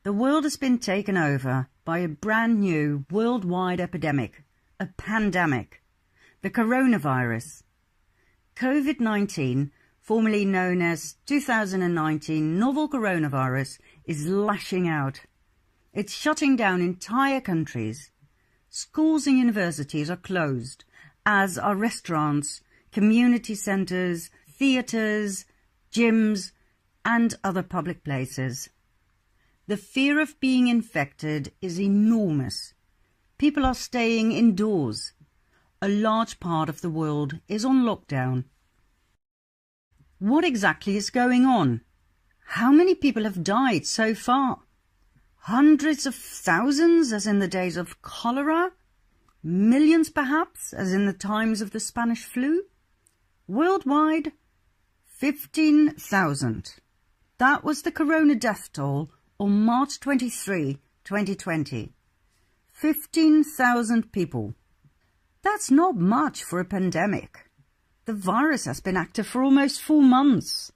The world has been taken over by a brand new worldwide epidemic, a pandemic, the coronavirus. COVID-19, formerly known as 2019 novel coronavirus, is lashing out. It's shutting down entire countries. Schools and universities are closed, as are restaurants, community centres, theatres, gyms, and other public places. The fear of being infected is enormous. People are staying indoors. A large part of the world is on lockdown. What exactly is going on? How many people have died so far? Hundreds of thousands, as in the days of cholera? Millions, perhaps, as in the times of the Spanish flu? Worldwide, 15,000. That was the corona death toll on March 23, 2020. 15,000 people. That's not much for a pandemic. The virus has been active for almost 4 months.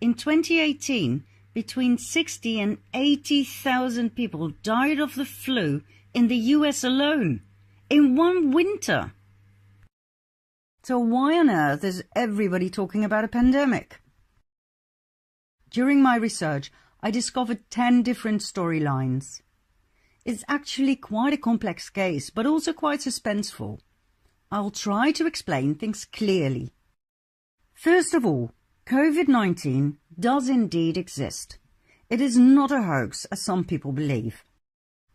In 2018, between 60 and 80,000 people died of the flu in the US alone, in one winter. So why on earth is everybody talking about a pandemic? During my research, I discovered 10 different storylines. It's actually quite a complex case, but also quite suspenseful. I'll try to explain things clearly. First of all, COVID-19 does indeed exist. It is not a hoax, as some people believe.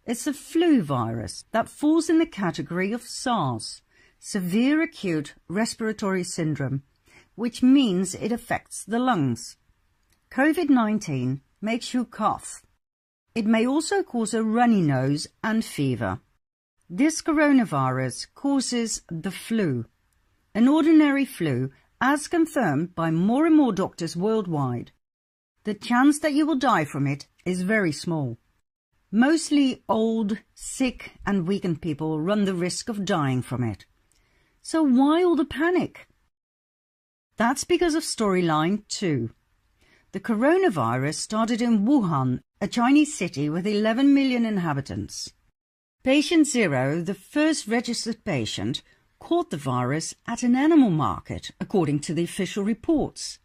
It's a flu virus that falls in the category of SARS, severe acute respiratory syndrome, which means it affects the lungs. COVID-19 makes you cough. It may also cause a runny nose and fever. This coronavirus causes the flu, an ordinary flu, as confirmed by more and more doctors worldwide. The chance that you will die from it is very small. Mostly old, sick and weakened people run the risk of dying from it. So why all the panic? That's because of storyline 2. The coronavirus started in Wuhan, a Chinese city with 11 million inhabitants. Patient 0, the first registered patient, caught the virus at an animal market, according to the official reports.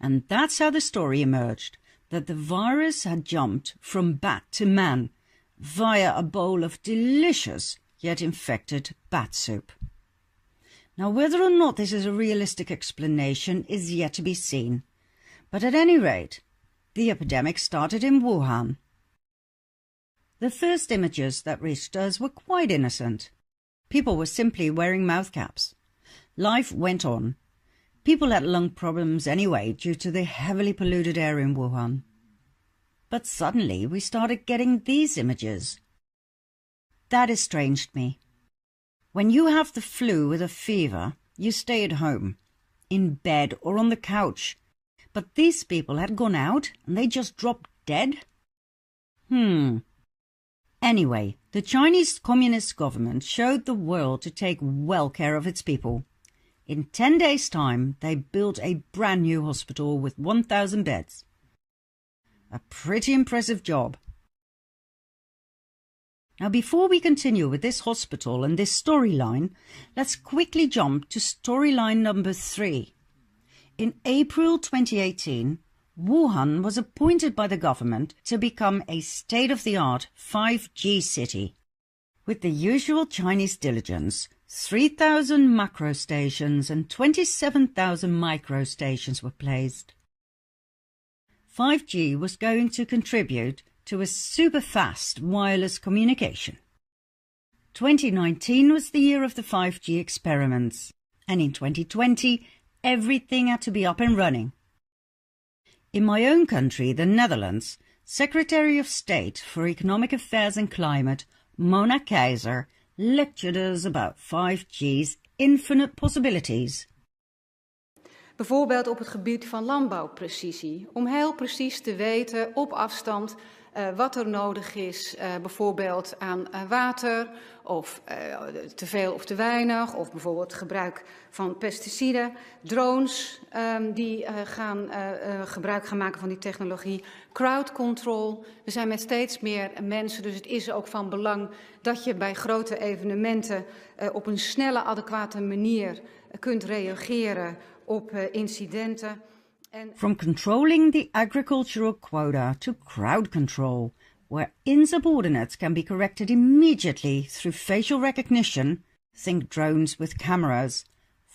And that's how the story emerged, that the virus had jumped from bat to man via a bowl of delicious yet infected bat soup. Now, whether or not this is a realistic explanation is yet to be seen. But at any rate, the epidemic started in Wuhan. The first images that reached us were quite innocent. People were simply wearing mouth caps. Life went on. People had lung problems anyway due to the heavily polluted air in Wuhan. But suddenly we started getting these images. That estranged me. When you have the flu with a fever, you stay at home, in bed or on the couch. But these people had gone out and they just dropped dead? Anyway, the Chinese Communist government showed the world to take well care of its people. In 10 days' time, they built a brand new hospital with 1,000 beds. A pretty impressive job. Now, before we continue with this hospital and this storyline, let's quickly jump to storyline number 3. In April 2018, Wuhan was appointed by the government to become a state-of-the-art 5G city. With the usual Chinese diligence, 3,000 macro stations and 27,000 micro stations were placed. 5G was going to contribute to a super-fast wireless communication. 2019 was the year of the 5G experiments, and in 2020, everything had to be up and running. In my own country, the Netherlands, Secretary of State for Economic Affairs and Climate, Mona Keizer, lectured us about 5G's infinite possibilities. Bijvoorbeeld op het gebied van landbouwprecisie, om heel precies te weten op afstand wat er nodig is, bijvoorbeeld aan water, of te veel of te weinig, of bijvoorbeeld gebruik van pesticiden, drones die gebruik gaan maken van die technologie, crowd control. We zijn met steeds meer mensen, dus het is ook van belang dat je bij grote evenementen op een snelle, adequate manier kunt reageren op incidenten. From controlling the agricultural quota to crowd control, where insubordinates can be corrected immediately through facial recognition, think drones with cameras,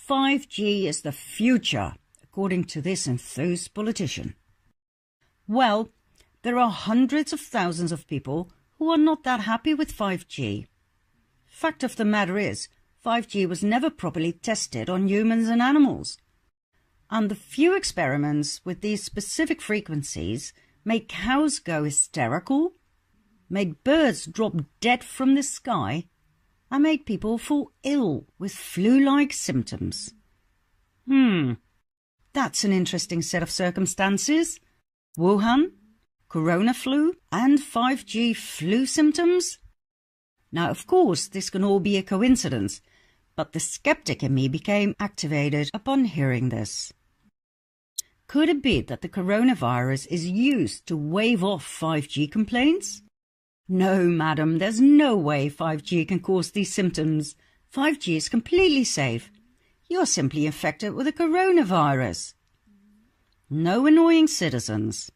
5G is the future, according to this enthused politician. Well, there are hundreds of thousands of people who are not that happy with 5G. Fact of the matter is, 5G was never properly tested on humans and animals. And the few experiments with these specific frequencies made cows go hysterical, made birds drop dead from the sky, and made people fall ill with flu-like symptoms. That's an interesting set of circumstances. Wuhan, corona flu, and 5G flu symptoms? Now, of course, this can all be a coincidence, but the skeptic in me became activated upon hearing this. Could it be that the coronavirus is used to wave off 5G complaints? No, madam, there's no way 5G can cause these symptoms. 5G is completely safe. You're simply infected with a coronavirus. No annoying citizens.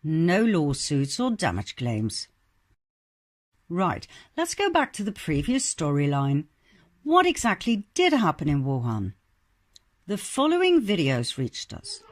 No lawsuits or damage claims. Right, let's go back to the previous storyline. What exactly did happen in Wuhan? The following videos reached us.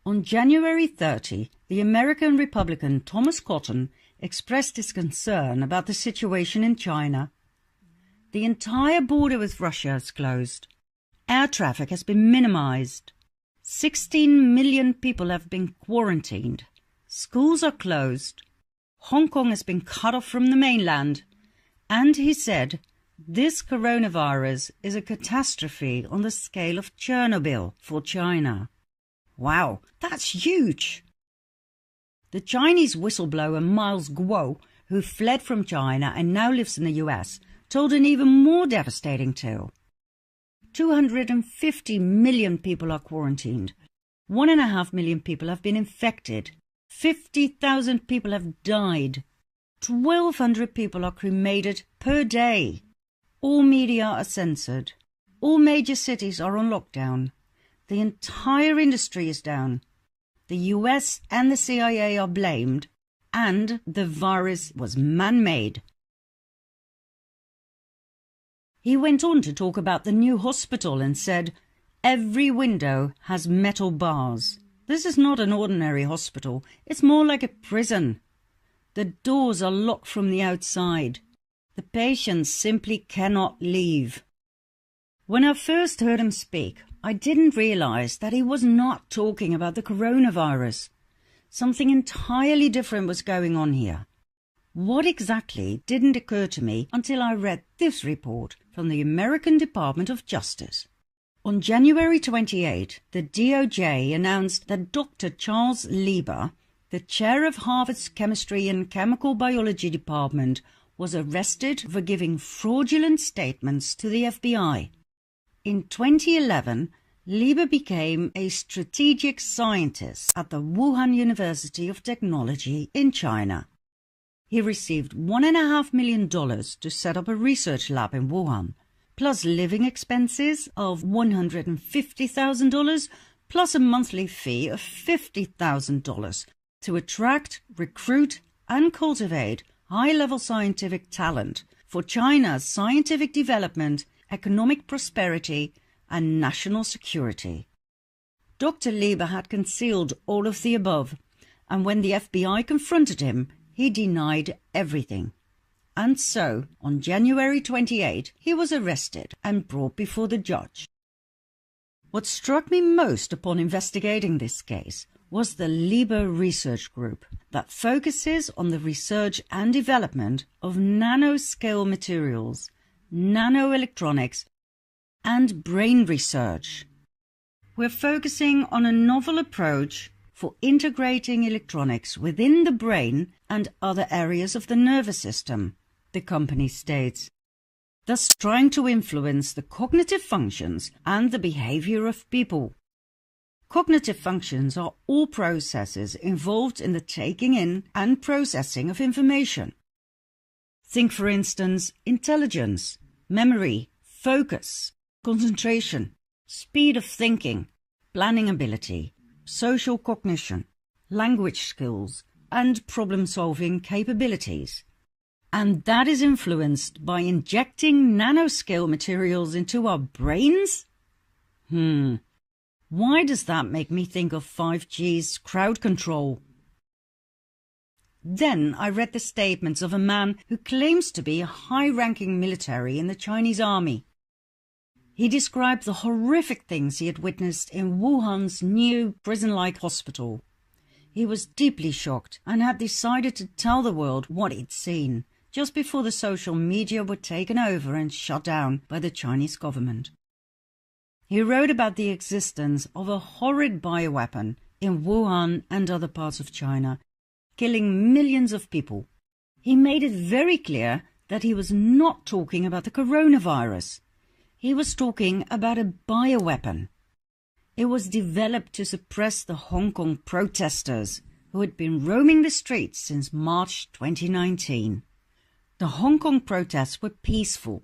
On January 30, the American Republican Thomas Cotton expressed his concern about the situation in China. The entire border with Russia is closed. Air traffic has been minimized. 16 million people have been quarantined. Schools are closed. Hong Kong has been cut off from the mainland. And he said, this coronavirus is a catastrophe on the scale of Chernobyl for China. Wow, that's huge! The Chinese whistleblower Miles Guo, who fled from China and now lives in the US, told an even more devastating tale. 250 million people are quarantined. 1.5 million people have been infected. 50,000 people have died. 1,200 people are cremated per day. All media are censored. All major cities are on lockdown. The entire industry is down. The US and the CIA are blamed, and the virus was man-made. He went on to talk about the new hospital and said, "Every window has metal bars. This is not an ordinary hospital. It's more like a prison. The doors are locked from the outside. The patients simply cannot leave." When I first heard him speak, I didn't realize that he was not talking about the coronavirus. Something entirely different was going on here. What exactly didn't occur to me until I read this report from the American Department of Justice. On January 28, the DOJ announced that Dr. Charles Lieber, the chair of Harvard's Chemistry and Chemical Biology Department, was arrested for giving fraudulent statements to the FBI. In 2011, Lieber became a strategic scientist at the Wuhan University of Technology in China. He received $1.5 million to set up a research lab in Wuhan, plus living expenses of $150,000, plus a monthly fee of $50,000 to attract, recruit, and cultivate high-level scientific talent for China's scientific development, economic prosperity, and national security. Dr. Lieber had concealed all of the above, and when the FBI confronted him, he denied everything. And so, on January 28, he was arrested and brought before the judge. What struck me most upon investigating this case was the Lieber Research Group that focuses on the research and development of nanoscale materials, nanoelectronics, and brain research. We're focusing on a novel approach for integrating electronics within the brain and other areas of the nervous system, the company states, thus trying to influence the cognitive functions and the behavior of people. Cognitive functions are all processes involved in the taking in and processing of information. Think, for instance, intelligence, memory, focus, concentration, speed of thinking, planning ability, social cognition, language skills, and problem-solving capabilities. And that is influenced by injecting nanoscale materials into our brains? Why does that make me think of 5G's crowd control? Then I read the statements of a man who claims to be a high-ranking military in the Chinese army. He described the horrific things he had witnessed in Wuhan's new prison-like hospital. He was deeply shocked and had decided to tell the world what he'd seen, just before the social media were taken over and shut down by the Chinese government. He wrote about the existence of a horrid bioweapon in Wuhan and other parts of China, killing millions of people. He made it very clear that he was not talking about the coronavirus. He was talking about a bioweapon. It was developed to suppress the Hong Kong protesters who had been roaming the streets since March 2019. The Hong Kong protests were peaceful.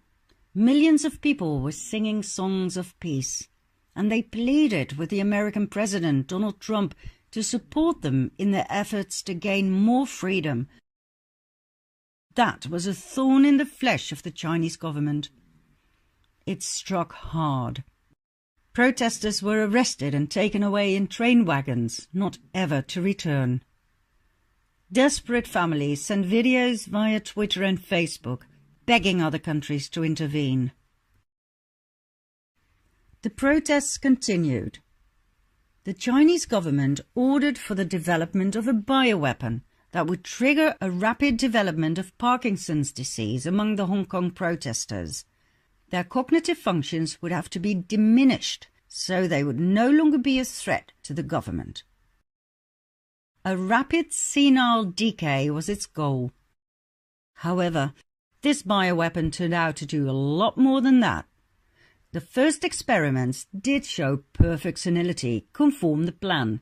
Millions of people were singing songs of peace, and they pleaded with the American President Donald Trump to support them in their efforts to gain more freedom. That was a thorn in the flesh of the Chinese government. It struck hard. Protesters were arrested and taken away in train wagons, not ever to return. Desperate families sent videos via Twitter and Facebook, begging other countries to intervene. The protests continued. The Chinese government ordered for the development of a bioweapon that would trigger a rapid development of Parkinson's disease among the Hong Kong protesters. Their cognitive functions would have to be diminished, so they would no longer be a threat to the government. A rapid senile decay was its goal. However, this bioweapon turned out to do a lot more than that. The first experiments did show perfect senility, conform the plan,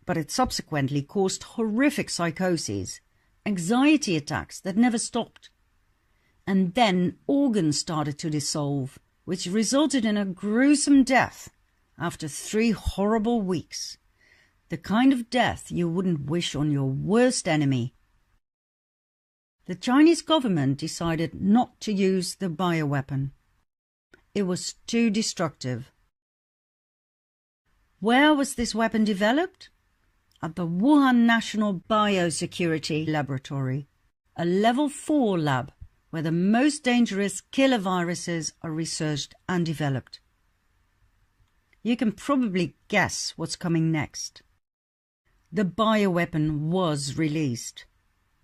but it subsequently caused horrific psychoses, anxiety attacks that never stopped. And then organs started to dissolve, which resulted in a gruesome death after 3 horrible weeks. The kind of death you wouldn't wish on your worst enemy. The Chinese government decided not to use the bioweapon. It was too destructive. Where was this weapon developed? At the Wuhan National Biosecurity Laboratory, a level 4 lab where the most dangerous killer viruses are researched and developed. You can probably guess what's coming next. The bioweapon was released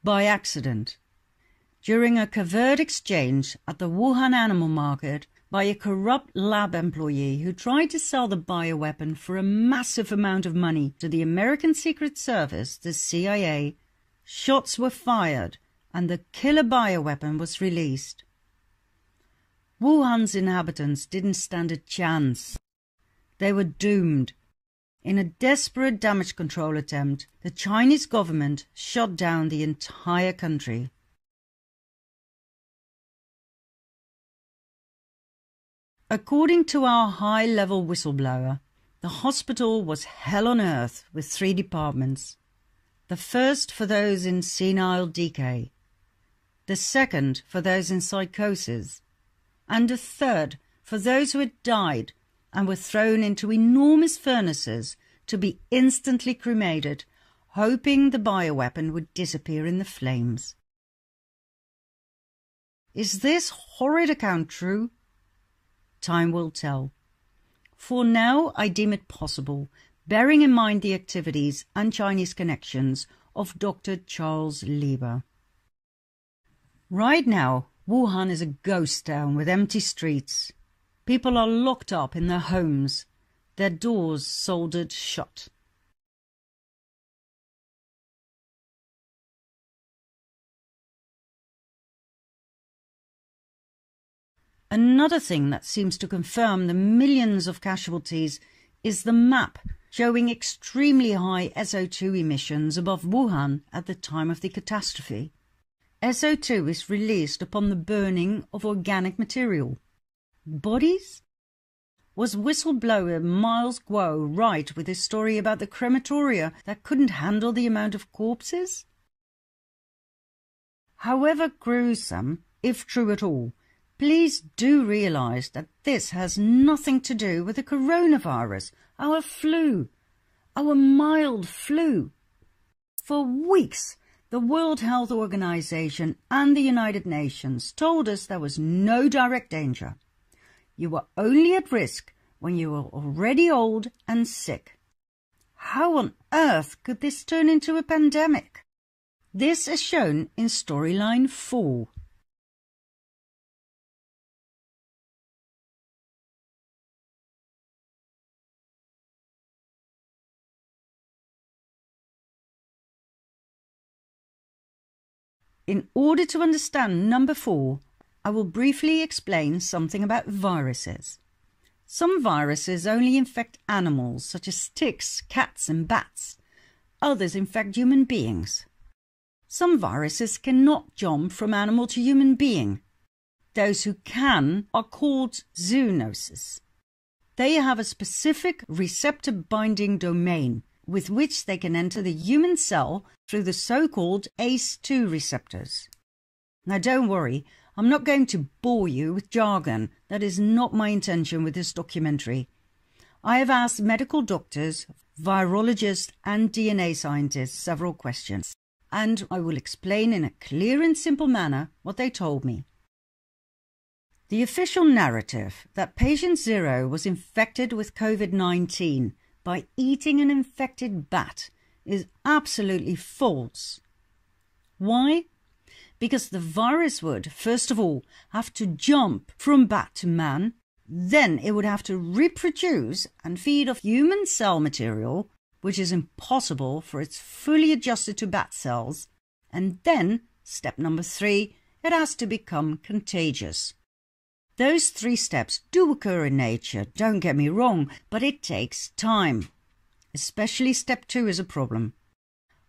by accident during a covert exchange at the Wuhan animal market by a corrupt lab employee who tried to sell the bioweapon for a massive amount of money to the American Secret Service, the CIA. Shots were fired and the killer bioweapon was released. Wuhan's inhabitants didn't stand a chance. They were doomed. In a desperate damage control attempt, the Chinese government shut down the entire country. According to our high-level whistleblower, the hospital was hell on earth with 3 departments. The first for those in senile decay, the second for those in psychosis, and the third for those who had died and were thrown into enormous furnaces to be instantly cremated, hoping the bioweapon would disappear in the flames. Is this horrid account true? Time will tell. For now, I deem it possible, bearing in mind the activities and Chinese connections of Dr. Charles Lieber. Right now, Wuhan is a ghost town with empty streets. People are locked up in their homes, their doors soldered shut. Another thing that seems to confirm the millions of casualties is the map showing extremely high SO2 emissions above Wuhan at the time of the catastrophe. SO2 is released upon the burning of organic material. Bodies? Was whistleblower Miles Guo right with his story about the crematoria that couldn't handle the amount of corpses? However gruesome, if true at all, please do realise that this has nothing to do with the coronavirus, our flu, our mild flu. For weeks, the World Health Organization and the United Nations told us there was no direct danger. You were only at risk when you were already old and sick. How on earth could this turn into a pandemic? This is shown in storyline 4. In order to understand number 4, I will briefly explain something about viruses. Some viruses only infect animals, such as ticks, cats and bats. Others infect human beings. Some viruses cannot jump from animal to human being. Those who can are called zoonoses. They have a specific receptor binding domain with which they can enter the human cell through the so-called ACE2 receptors. Now don't worry, I'm not going to bore you with jargon. That is not my intention with this documentary. I have asked medical doctors, virologists and DNA scientists several questions, and I will explain in a clear and simple manner what they told me. The official narrative that patient 0 was infected with COVID-19 by eating an infected bat is absolutely false. Why? Because the virus would, first of all, have to jump from bat to man, then it would have to reproduce and feed off human cell material, which is impossible for it's fully adjusted to bat cells, and then, step number 3, it has to become contagious. Those 3 steps do occur in nature, don't get me wrong, but it takes time. Especially step 2 is a problem.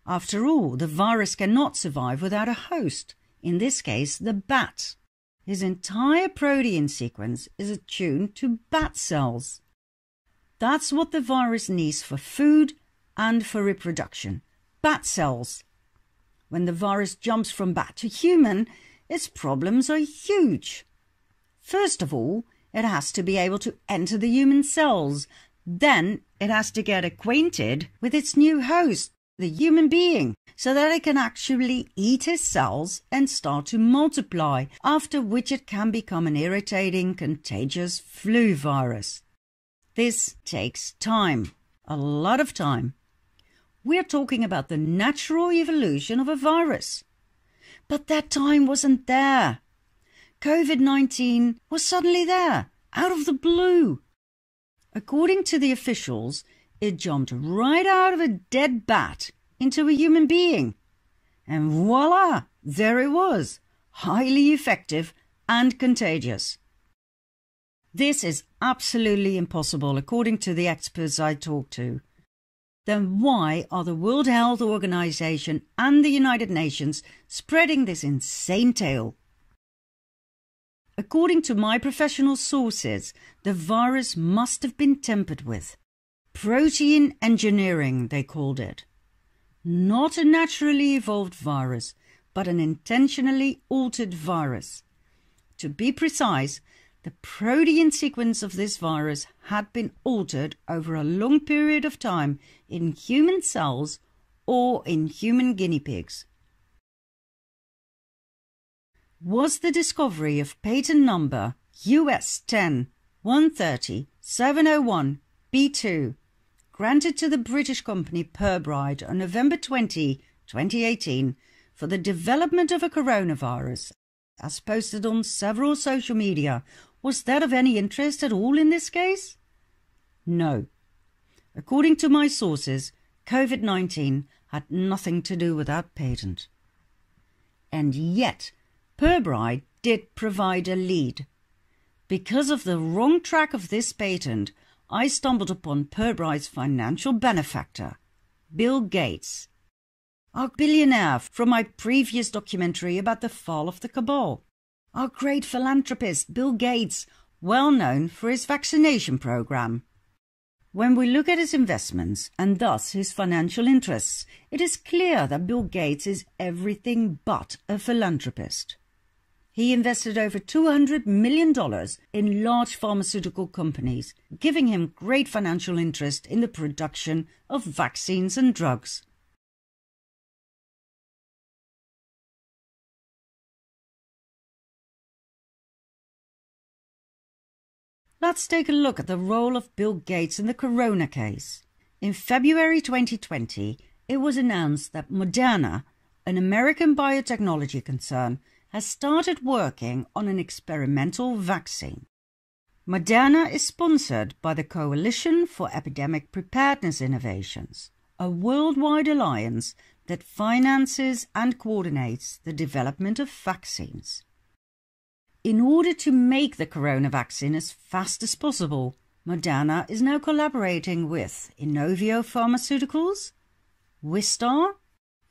After all, the virus cannot survive without a host, in this case the bat. His entire protein sequence is attuned to bat cells. That's what the virus needs for food and for reproduction. Bat cells. When the virus jumps from bat to human, its problems are huge. First of all, it has to be able to enter the human cells. Then it has to get acquainted with its new host, the human being, so that it can actually eat his cells and start to multiply, after which it can become an irritating, contagious flu virus. This takes time, a lot of time. We're talking about the natural evolution of a virus. But that time wasn't there. COVID-19 was suddenly there, out of the blue. According to the officials, it jumped right out of a dead bat into a human being. And voila, there it was, highly effective and contagious. This is absolutely impossible, according to the experts I talked to. Then why are the World Health Organization and the United Nations spreading this insane tale? According to my professional sources, the virus must have been tampered with. Protein engineering, they called it. Not a naturally evolved virus, but an intentionally altered virus. To be precise, the protein sequence of this virus had been altered over a long period of time in human cells or in human guinea pigs. Was the discovery of patent number US 10-130-701-B2 granted to the British company Pythagorean on November 20, 2018 for the development of a coronavirus, as posted on several social media, was that of any interest at all in this case? No. According to my sources, COVID-19 had nothing to do with that patent. And yet, Pythagorean did provide a lead. Because of the wrong track of this patent, I stumbled upon Pythagorean's financial benefactor, Bill Gates, our billionaire from my previous documentary about the fall of the cabal. Our great philanthropist, Bill Gates, well known for his vaccination program. When we look at his investments, and thus his financial interests, it is clear that Bill Gates is everything but a philanthropist. He invested over $200 million in large pharmaceutical companies, giving him great financial interest in the production of vaccines and drugs. Let's take a look at the role of Bill Gates in the corona case. In February 2020, it was announced that Moderna, an American biotechnology concern, has started working on an experimental vaccine. Moderna is sponsored by the Coalition for Epidemic Preparedness Innovations, a worldwide alliance that finances and coordinates the development of vaccines. In order to make the corona vaccine as fast as possible, Moderna is now collaborating with Inovio Pharmaceuticals, Wistar,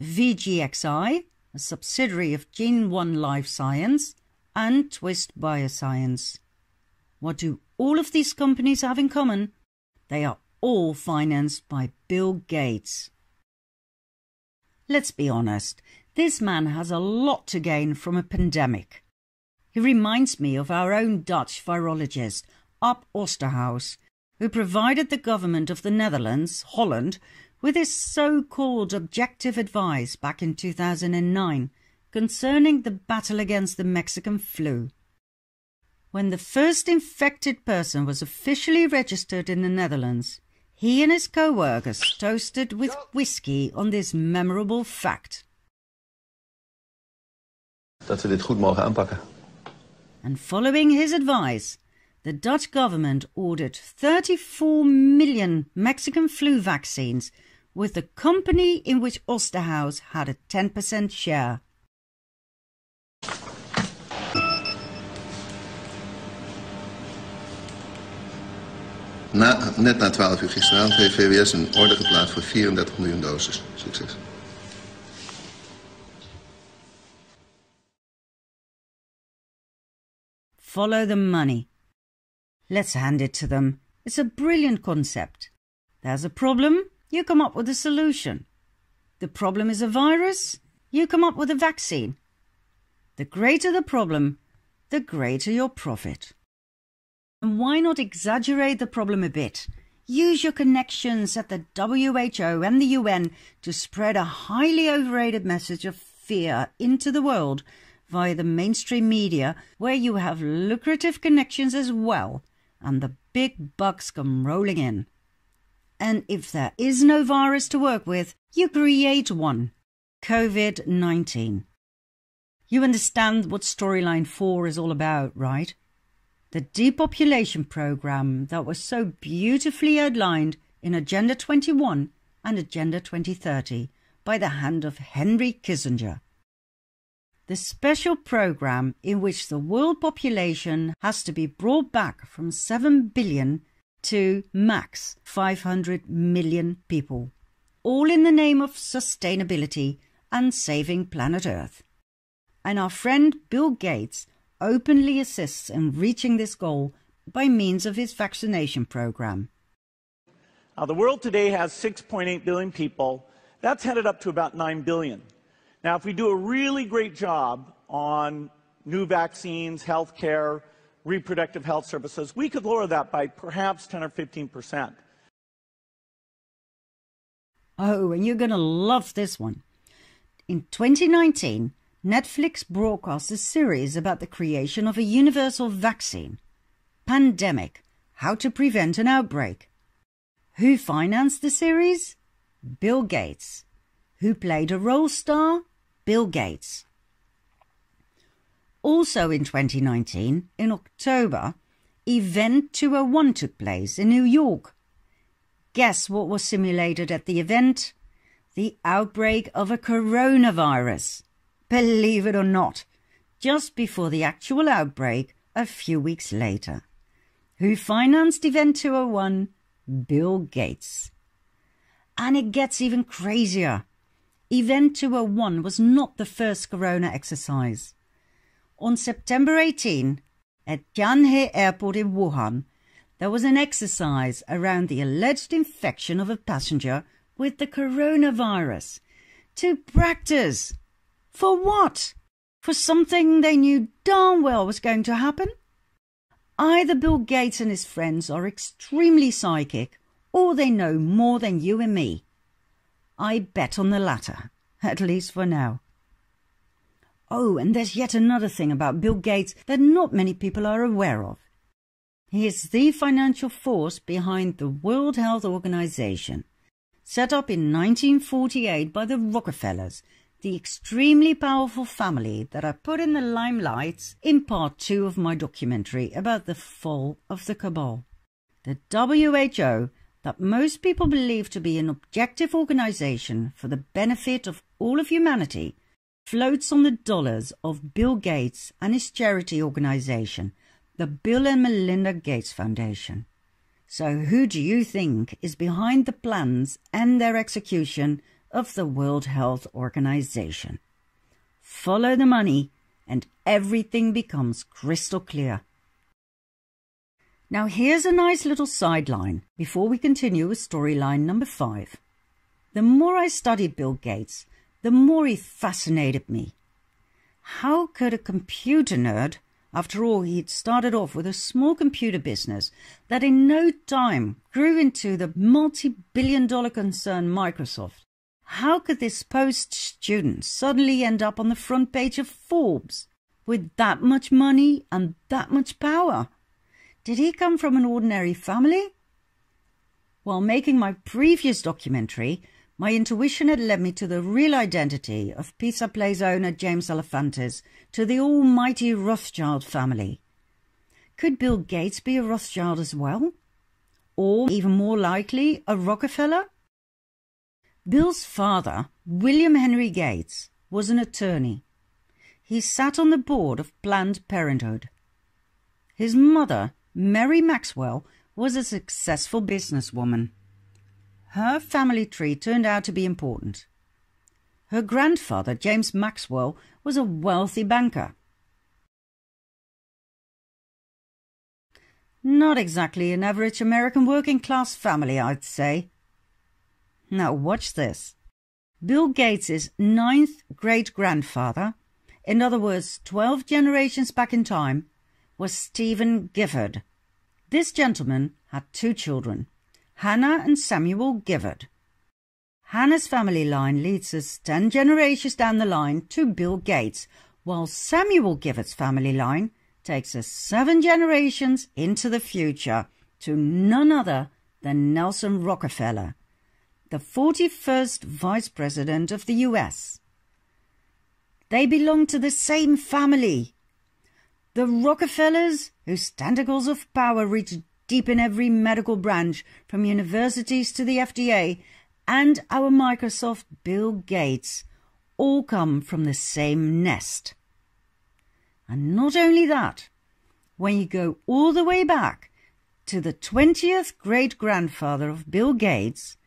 VGXI, a subsidiary of Gene One Life Science, and Twist Bioscience. What do all of these companies have in common? They are all financed by Bill Gates. Let's be honest, this man has a lot to gain from a pandemic. He reminds me of our own Dutch virologist, Ossebaard, who provided the government of the Netherlands, Holland, with his so-called objective advice back in 2009 concerning the battle against the Mexican flu. When the first infected person was officially registered in the Netherlands, he and his co-workers toasted with whiskey on this memorable fact. Dat we dit goed mogen aanpakken. And following his advice, the Dutch government ordered 34 million Mexican flu vaccines, with the company in which Ossebaard had a 10% share. Net na 12 uur gisteravond heeft VWS een order geplaatst voor 34 miljoen doses. Succes. Follow the money. Let's hand it to them. It's a brilliant concept. There's a problem, you come up with a solution. The problem is a virus, you come up with a vaccine. The greater the problem, the greater your profit. And why not exaggerate the problem a bit? Use your connections at the WHO and the UN to spread a highly overrated message of fear into the world via the mainstream media, where you have lucrative connections as well, and the big bucks come rolling in. And if there is no virus to work with, you create one. COVID-19. You understand what storyline 4 is all about, right? The depopulation program that was so beautifully outlined in Agenda 21 and Agenda 2030 by the hand of Henry Kissinger. The special program in which the world population has to be brought back from 7 billion to max 500 million people, all in the name of sustainability and saving planet Earth. And our friend Bill Gates openly assists in reaching this goal by means of his vaccination program. The world today has 6.8 billion people. That's headed up to about 9 billion. Now, if we do a really great job on new vaccines, healthcare, reproductive health services, we could lower that by perhaps 10 or 15%. Oh, and you're going to love this one. In 2019, Netflix broadcast a series about the creation of a universal vaccine. Pandemic: How to Prevent an Outbreak. Who financed the series? Bill Gates. Who played a role star? Bill Gates. Also in 2019, in October, Event 201 took place in New York. Guess what was simulated at the event? The outbreak of a coronavirus. Believe it or not, just before the actual outbreak a few weeks later. Who financed Event 201? Bill Gates. And it gets even crazier. Event 201 was not the first corona exercise. On September 18, at Tianhe Airport in Wuhan, there was an exercise around the alleged infection of a passenger with the coronavirus. To practice. For what? For something they knew darn well was going to happen? Either Bill Gates and his friends are extremely psychic, or they know more than you and me. I bet on the latter, at least for now. Oh, and there's yet another thing about Bill Gates that not many people are aware of. He is the financial force behind the World Health Organization, set up in 1948 by the Rockefellers, the extremely powerful family that I put in the limelight in part 2 of my documentary about the fall of the cabal. The WHO, that most people believe to be an objective organization for the benefit of all of humanity, floats on the dollars of Bill Gates and his charity organization, the Bill and Melinda Gates Foundation. So who do you think is behind the plans and their execution of the World Health Organization? Follow the money and everything becomes crystal clear. Now here's a nice little sideline before we continue with storyline number 5. The more I studied Bill Gates, the more he fascinated me. How could a computer nerd, after all he'd started off with a small computer business that in no time grew into the multi-billion-dollar concern Microsoft, how could this post-student suddenly end up on the front page of Forbes with that much money and that much power? Did he come from an ordinary family? While making my previous documentary, my intuition had led me to the real identity of Pizza Place owner James Alefantis, to the almighty Rothschild family. Could Bill Gates be a Rothschild as well? Or, even more likely, a Rockefeller? Bill's father, William Henry Gates, was an attorney. He sat on the board of Planned Parenthood. His mother, Mary Maxwell, was a successful businesswoman. Her family tree turned out to be important. Her grandfather, James Maxwell, was a wealthy banker. Not exactly an average American working-class family, I'd say. Now watch this. Bill Gates' 9th great-grandfather, in other words 12 generations back in time, was Stephen Gifford, This gentleman had 2 children, Hannah and Samuel Gifford. Hannah's family line leads us 10 generations down the line to Bill Gates, while Samuel Gifford's family line takes us 7 generations into the future to none other than Nelson Rockefeller, the 41st Vice President of the US. They belong to the same family. The Rockefellers, whose tentacles of power reach deep in every medical branch, from universities to the FDA, and our Microsoft Bill Gates, all come from the same nest. And not only that, when you go all the way back to the 20th great-grandfather of Bill Gates,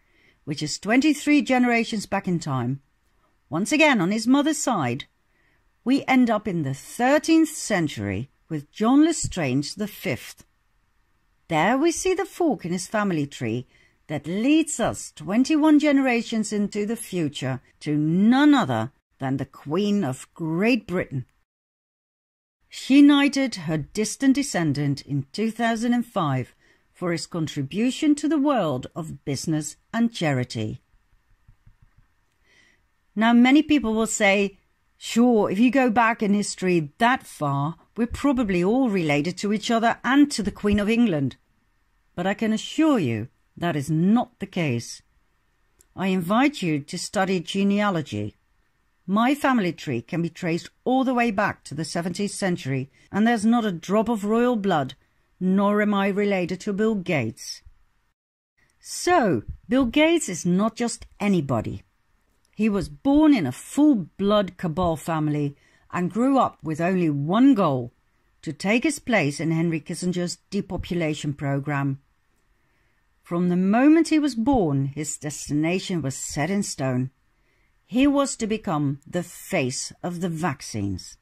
which is 23 generations back in time, once again on his mother's side, we end up in the 13th century with John Lestrange V. There we see the fork in his family tree that leads us 21 generations into the future to none other than the Queen of Great Britain. She knighted her distant descendant in 2005 for his contribution to the world of business and charity. Now, many people will say, sure, if you go back in history that far, we're probably all related to each other and to the Queen of England. But I can assure you that is not the case. I invite you to study genealogy. My family tree can be traced all the way back to the 17th century, and there's not a drop of royal blood, nor am I related to Bill Gates. So, Bill Gates is not just anybody. He was born in a full-blood cabal family and grew up with only one goal: to take his place in Henry Kissinger's depopulation program. From the moment he was born, his destination was set in stone. He was to become the face of the vaccines.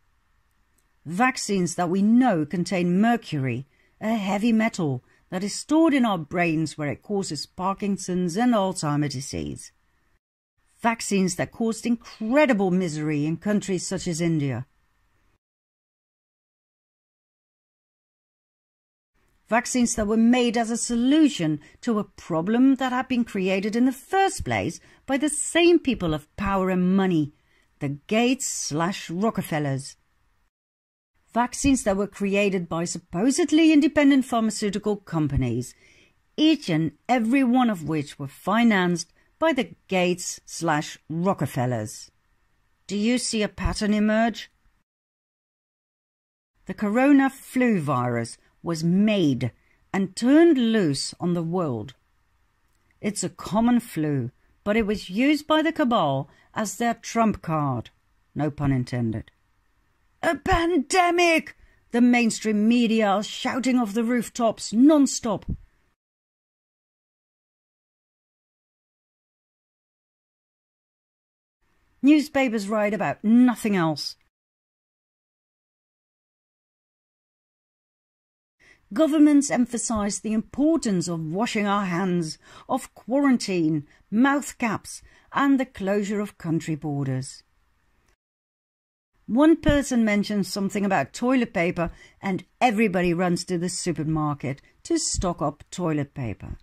Vaccines that we know contain mercury, a heavy metal that is stored in our brains where it causes Parkinson's and Alzheimer's disease. Vaccines that caused incredible misery in countries such as India. Vaccines that were made as a solution to a problem that had been created in the first place by the same people of power and money, the Gates/Rockefellers. Vaccines that were created by supposedly independent pharmaceutical companies, each and every one of which were financed by the Gates/Rockefellers. Do you see a pattern emerge? The corona flu virus was made and turned loose on the world. It's a common flu, but it was used by the cabal as their trump card. No pun intended. A pandemic! The mainstream media are shouting off the rooftops non-stop. Newspapers write about nothing else. Governments emphasize the importance of washing our hands, of quarantine, mouth caps, and the closure of country borders. One person mentions something about toilet paper and everybody runs to the supermarket to stock up toilet paper.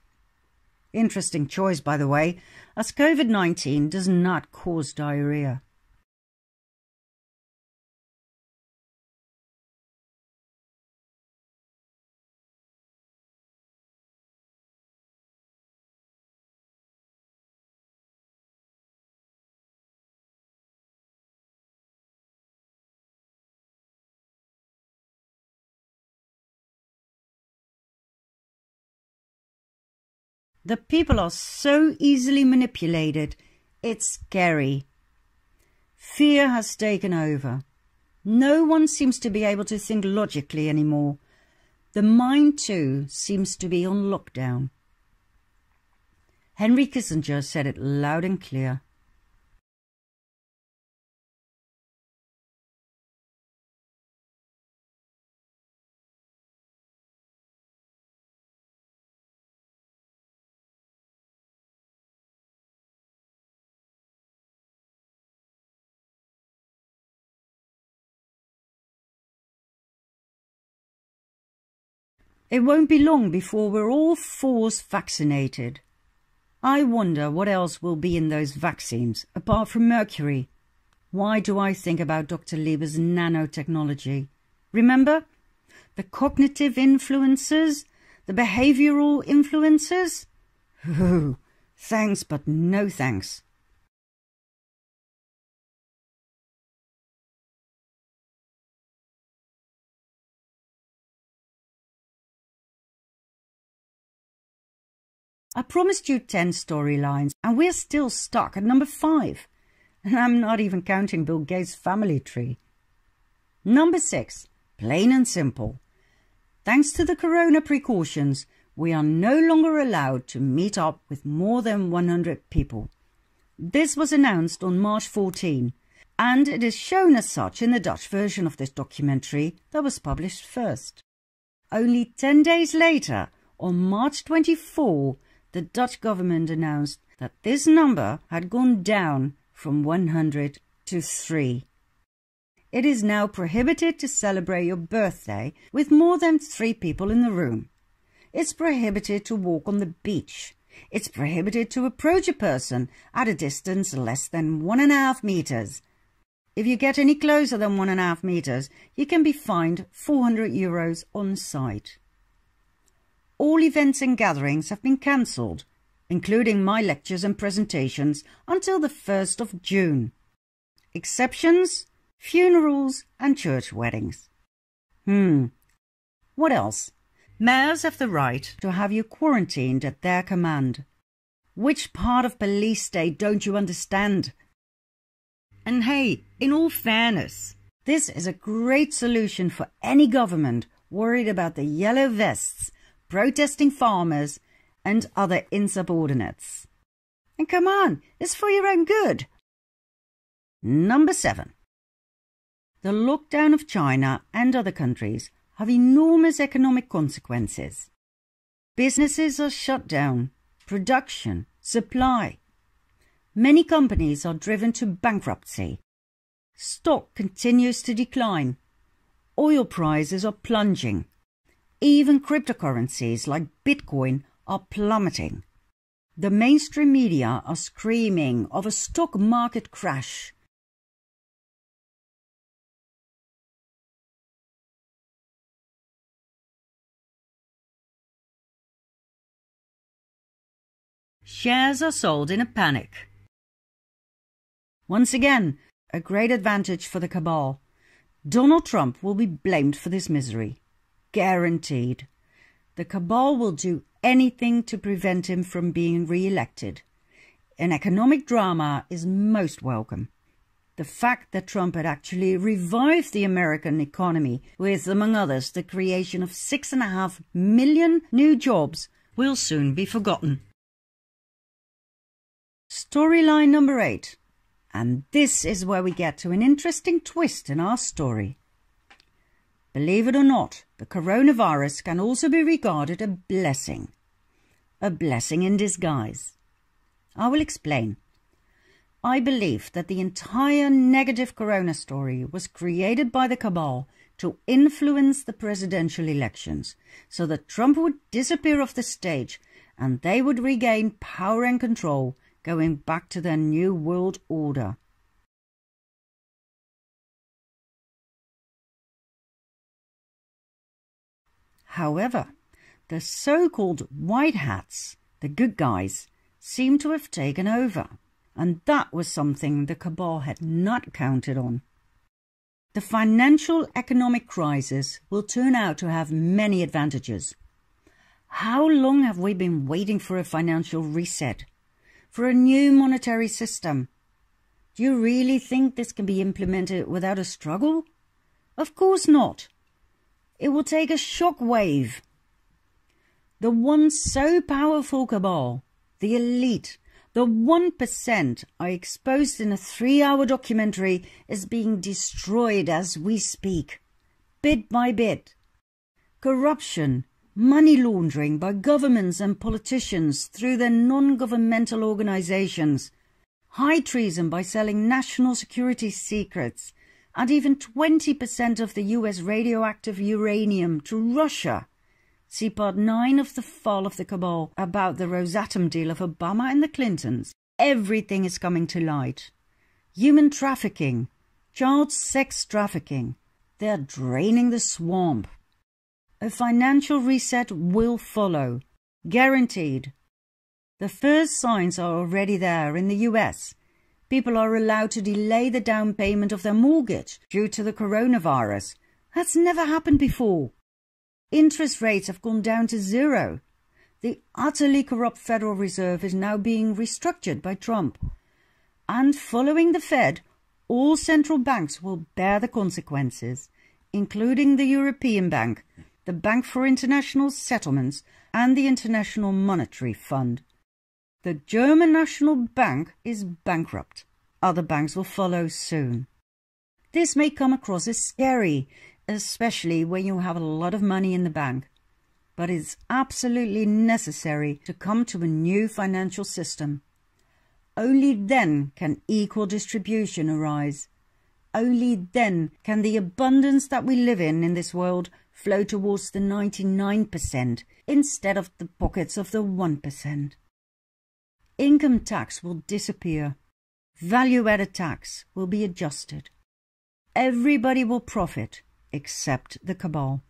Interesting choice, by the way, as COVID-19 does not cause diarrhea. The people are so easily manipulated, it's scary. Fear has taken over. No one seems to be able to think logically anymore. The mind, too, seems to be on lockdown. Henry Kissinger said it loud and clear. It won't be long before we're all force vaccinated. I wonder what else will be in those vaccines, apart from mercury. Why do I think about Dr. Lieber's nanotechnology? Remember? The cognitive influences? The behavioral influences? Oh, thanks, but no thanks. I promised you 10 storylines, and we're still stuck at number 5. And I'm not even counting Bill Gates' family tree. Number 6, plain and simple. Thanks to the corona precautions, we are no longer allowed to meet up with more than 100 people. This was announced on March 14, and it is shown as such in the Dutch version of this documentary that was published first. Only 10 days later, on March 24, the Dutch government announced that this number had gone down from 100 to 3. It is now prohibited to celebrate your birthday with more than 3 people in the room. It's prohibited to walk on the beach. It's prohibited to approach a person at a distance less than 1.5 meters. If you get any closer than 1.5 meters, you can be fined €400 on site. All events and gatherings have been cancelled, including my lectures and presentations, until the 1st of June. Exceptions? Funerals and church weddings. What else? Mayors have the right to have you quarantined at their command. Which part of police state don't you understand? And hey, in all fairness, this is a great solution for any government worried about the yellow vests, protesting farmers, and other insubordinates. And come on, it's for your own good. Number 7. The lockdown of China and other countries have enormous economic consequences. Businesses are shut down, production, supply. Many companies are driven to bankruptcy. Stock continues to decline. Oil prices are plunging. Even cryptocurrencies like Bitcoin are plummeting. The mainstream media are screaming of a stock market crash. Shares are sold in a panic. Once again, a great advantage for the cabal. Donald Trump will be blamed for this misery. Guaranteed. The cabal will do anything to prevent him from being re-elected. An economic drama is most welcome. The fact that Trump had actually revived the American economy with, among others, the creation of 6.5 million new jobs will soon be forgotten. Storyline number 8. And this is where we get to an interesting twist in our story. Believe it or not, the coronavirus can also be regarded a blessing. A blessing in disguise. I will explain. I believe that the entire negative corona story was created by the cabal to influence the presidential elections, so that Trump would disappear off the stage and they would regain power and control, going back to their new world order. However, the so-called white hats, the good guys, seem to have taken over, and that was something the cabal had not counted on. The financial economic crisis will turn out to have many advantages. How long have we been waiting for a financial reset? For a new monetary system? Do you really think this can be implemented without a struggle? Of course not. It will take a shock wave. The once so powerful cabal, the elite, the 1% I exposed in a 3-hour documentary is being destroyed as we speak, bit by bit. Corruption, money laundering by governments and politicians through their non-governmental organizations, high treason by selling national security secrets, and even 20% of the US radioactive uranium to Russia, See part 9 of The Fall of the Cabal about the Rosatom deal of Obama and the Clintons. Everything is coming to light. Human trafficking, child sex trafficking. They are draining the swamp. A financial reset will follow. Guaranteed. The first signs are already there in the US. People are allowed to delay the down payment of their mortgage due to the coronavirus. That's never happened before. Interest rates have gone down to 0. The utterly corrupt Federal Reserve is now being restructured by Trump. And following the Fed, all central banks will bear the consequences, including the European Bank, the Bank for International Settlements, and the International Monetary Fund. The German National Bank is bankrupt. Other banks will follow soon. This may come across as scary, especially when you have a lot of money in the bank. But it's absolutely necessary to come to a new financial system. Only then can equal distribution arise. Only then can the abundance that we live in this world flow towards the 99% instead of the pockets of the 1%. Income tax will disappear. Value-added tax will be adjusted. Everybody will profit except the cabal.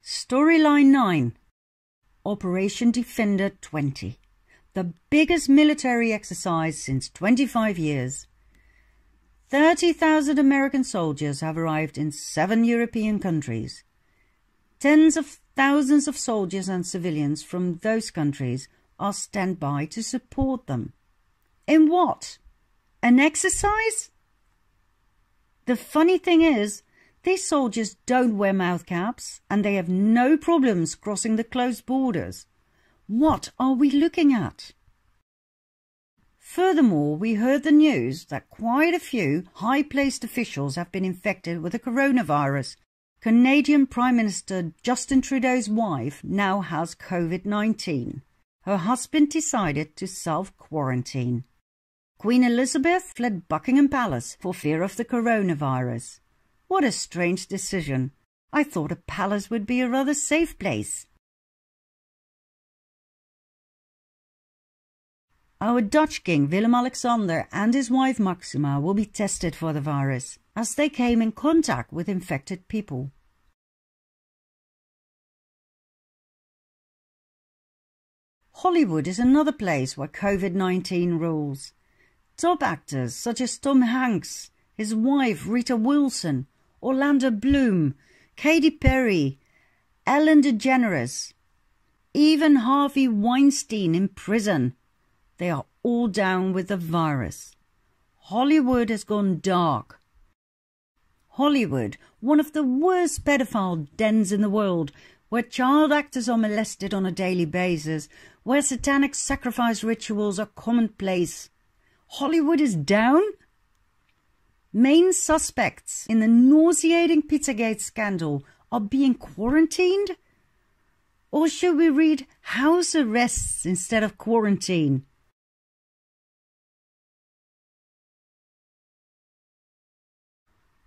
Storyline 9. Operation Defender 20. The biggest military exercise since 25 years. 30,000 American soldiers have arrived in 7 European countries. Tens of thousands of soldiers and civilians from those countries are standby to support them. In what? An exercise? The funny thing is, these soldiers don't wear mouth caps and they have no problems crossing the closed borders. What are we looking at? Furthermore, we heard the news that quite a few high-placed officials have been infected with the coronavirus. Canadian Prime Minister Justin Trudeau's wife now has COVID-19. Her husband decided to self-quarantine. Queen Elizabeth fled Buckingham Palace for fear of the coronavirus. What a strange decision. I thought a palace would be a rather safe place. Our Dutch king Willem-Alexander and his wife Maxima will be tested for the virus, as they came in contact with infected people. Hollywood is another place where COVID-19 rules. Top actors such as Tom Hanks, his wife Rita Wilson, Orlando Bloom, Katy Perry, Ellen DeGeneres, even Harvey Weinstein in prison. They are all down with the virus. Hollywood has gone dark. Hollywood, one of the worst pedophile dens in the world, where child actors are molested on a daily basis, where satanic sacrifice rituals are commonplace. Hollywood is down? Main suspects in the nauseating Pizzagate scandal are being quarantined? Or should we read house arrests instead of quarantine?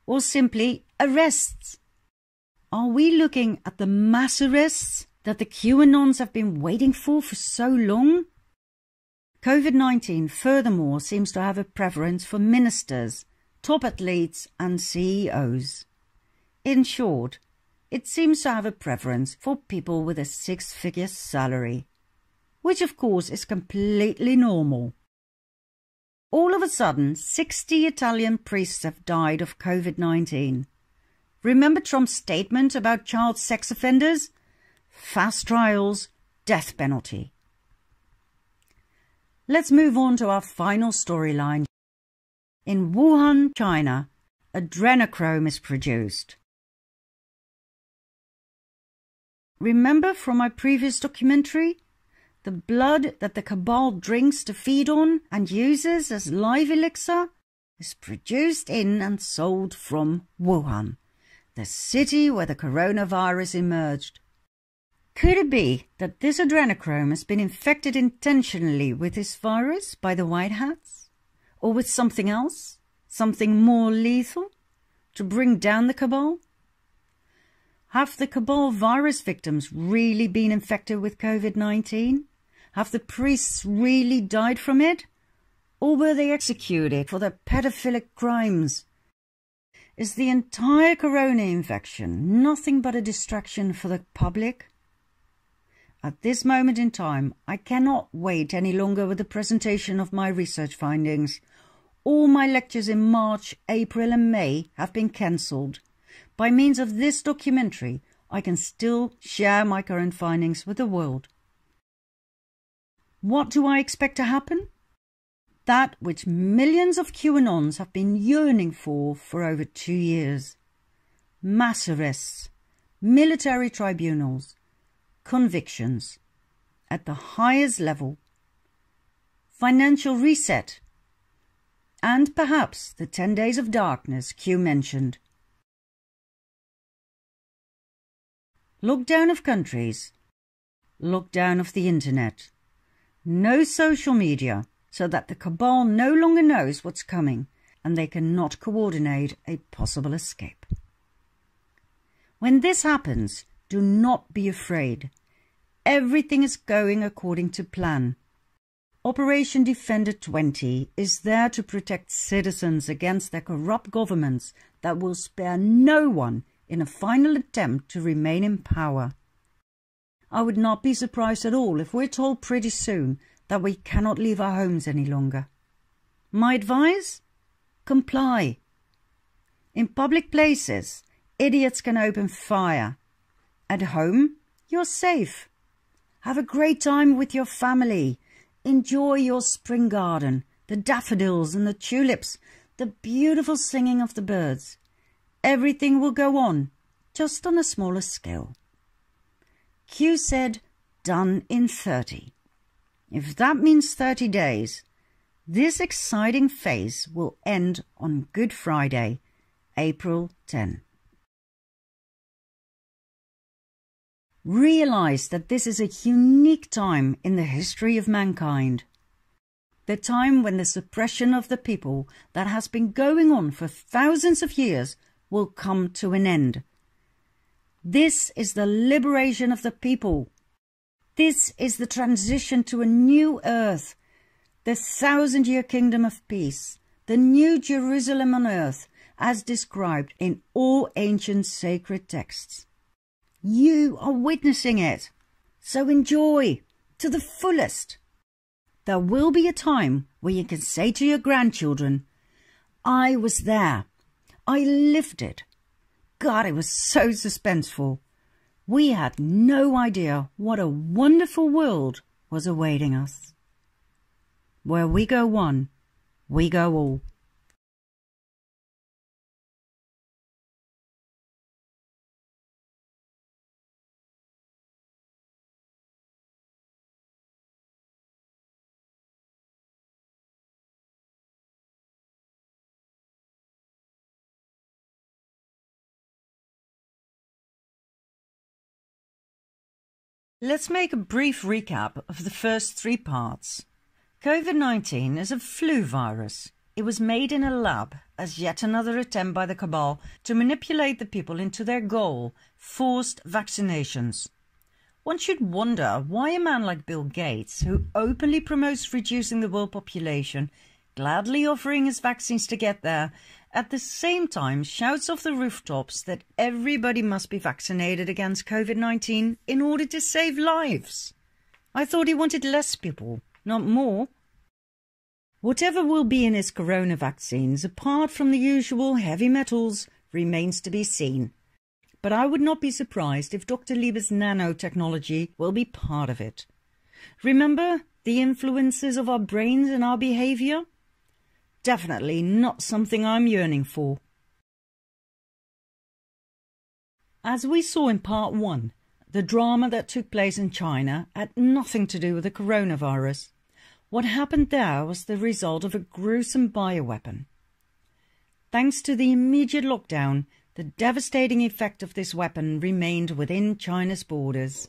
Or simply arrests? Are we looking at the mass arrests that the QAnons have been waiting for so long? COVID-19 furthermore seems to have a preference for ministers, top athletes and CEOs. In short, it seems to have a preference for people with a 6-figure salary, which of course is completely normal. All of a sudden, 60 Italian priests have died of COVID-19. Remember Trump's statement about child sex offenders? Fast trials, death penalty. Let's move on to our final storyline. In Wuhan, China, adrenochrome is produced. Remember from my previous documentary? The blood that the cabal drinks to feed on and uses as life elixir is produced in and sold from Wuhan, the city where the coronavirus emerged. Could it be that this adrenochrome has been infected intentionally with this virus by the White Hats? Or with something else? Something more lethal? To bring down the cabal? Have the cabal virus victims really been infected with COVID-19? Have the priests really died from it? Or were they executed for their pedophilic crimes? Is the entire corona infection nothing but a distraction for the public? At this moment in time, I cannot wait any longer with the presentation of my research findings. All my lectures in March, April and May have been cancelled. By means of this documentary, I can still share my current findings with the world. What do I expect to happen? That which millions of QAnons have been yearning for over 2 years. Mass arrests, military tribunals, convictions at the highest level, financial reset, and perhaps the 10 days of darkness Q mentioned. Lockdown of countries, lockdown of the internet, no social media, so that the cabal no longer knows what's coming and they cannot coordinate a possible escape. When this happens, do not be afraid. Everything is going according to plan. Operation Defender 20 is there to protect citizens against their corrupt governments that will spare no one in a final attempt to remain in power. I would not be surprised at all if we're told pretty soon that we cannot leave our homes any longer. My advice? Comply. In public places, idiots can open fire. At home, you're safe. Have a great time with your family. Enjoy your spring garden, the daffodils and the tulips, the beautiful singing of the birds. Everything will go on, just on a smaller scale. Q said, done in 30. If that means 30 days, this exciting phase will end on Good Friday, April 10. Realize that this is a unique time in the history of mankind. The time when the suppression of the people that has been going on for thousands of years will come to an end. This is the liberation of the people. This is the transition to a new earth, the 1,000-year kingdom of peace, the new Jerusalem on earth, as described in all ancient sacred texts. You are witnessing it, so enjoy to the fullest. There will be a time where you can say to your grandchildren, I was there, I lived it. God, it was so suspenseful. We had no idea what a wonderful world was awaiting us. Where we go one, we go all. Let's make a brief recap of the first 3 parts. COVID-19 is a flu virus. It was made in a lab as yet another attempt by the cabal to manipulate the people into their goal, forced vaccinations. One should wonder why a man like Bill Gates, who openly promotes reducing the world population, gladly offering his vaccines to get there, at the same time shouts off the rooftops that everybody must be vaccinated against COVID-19 in order to save lives. I thought he wanted less people, not more. Whatever will be in his corona vaccines, apart from the usual heavy metals, remains to be seen. But I would not be surprised if Dr. Lieber's nanotechnology will be part of it. Remember the influences of our brains and our behavior? Definitely not something I'm yearning for. As we saw in part 1, the drama that took place in China had nothing to do with the coronavirus. What happened there was the result of a gruesome bioweapon. Thanks to the immediate lockdown, the devastating effect of this weapon remained within China's borders.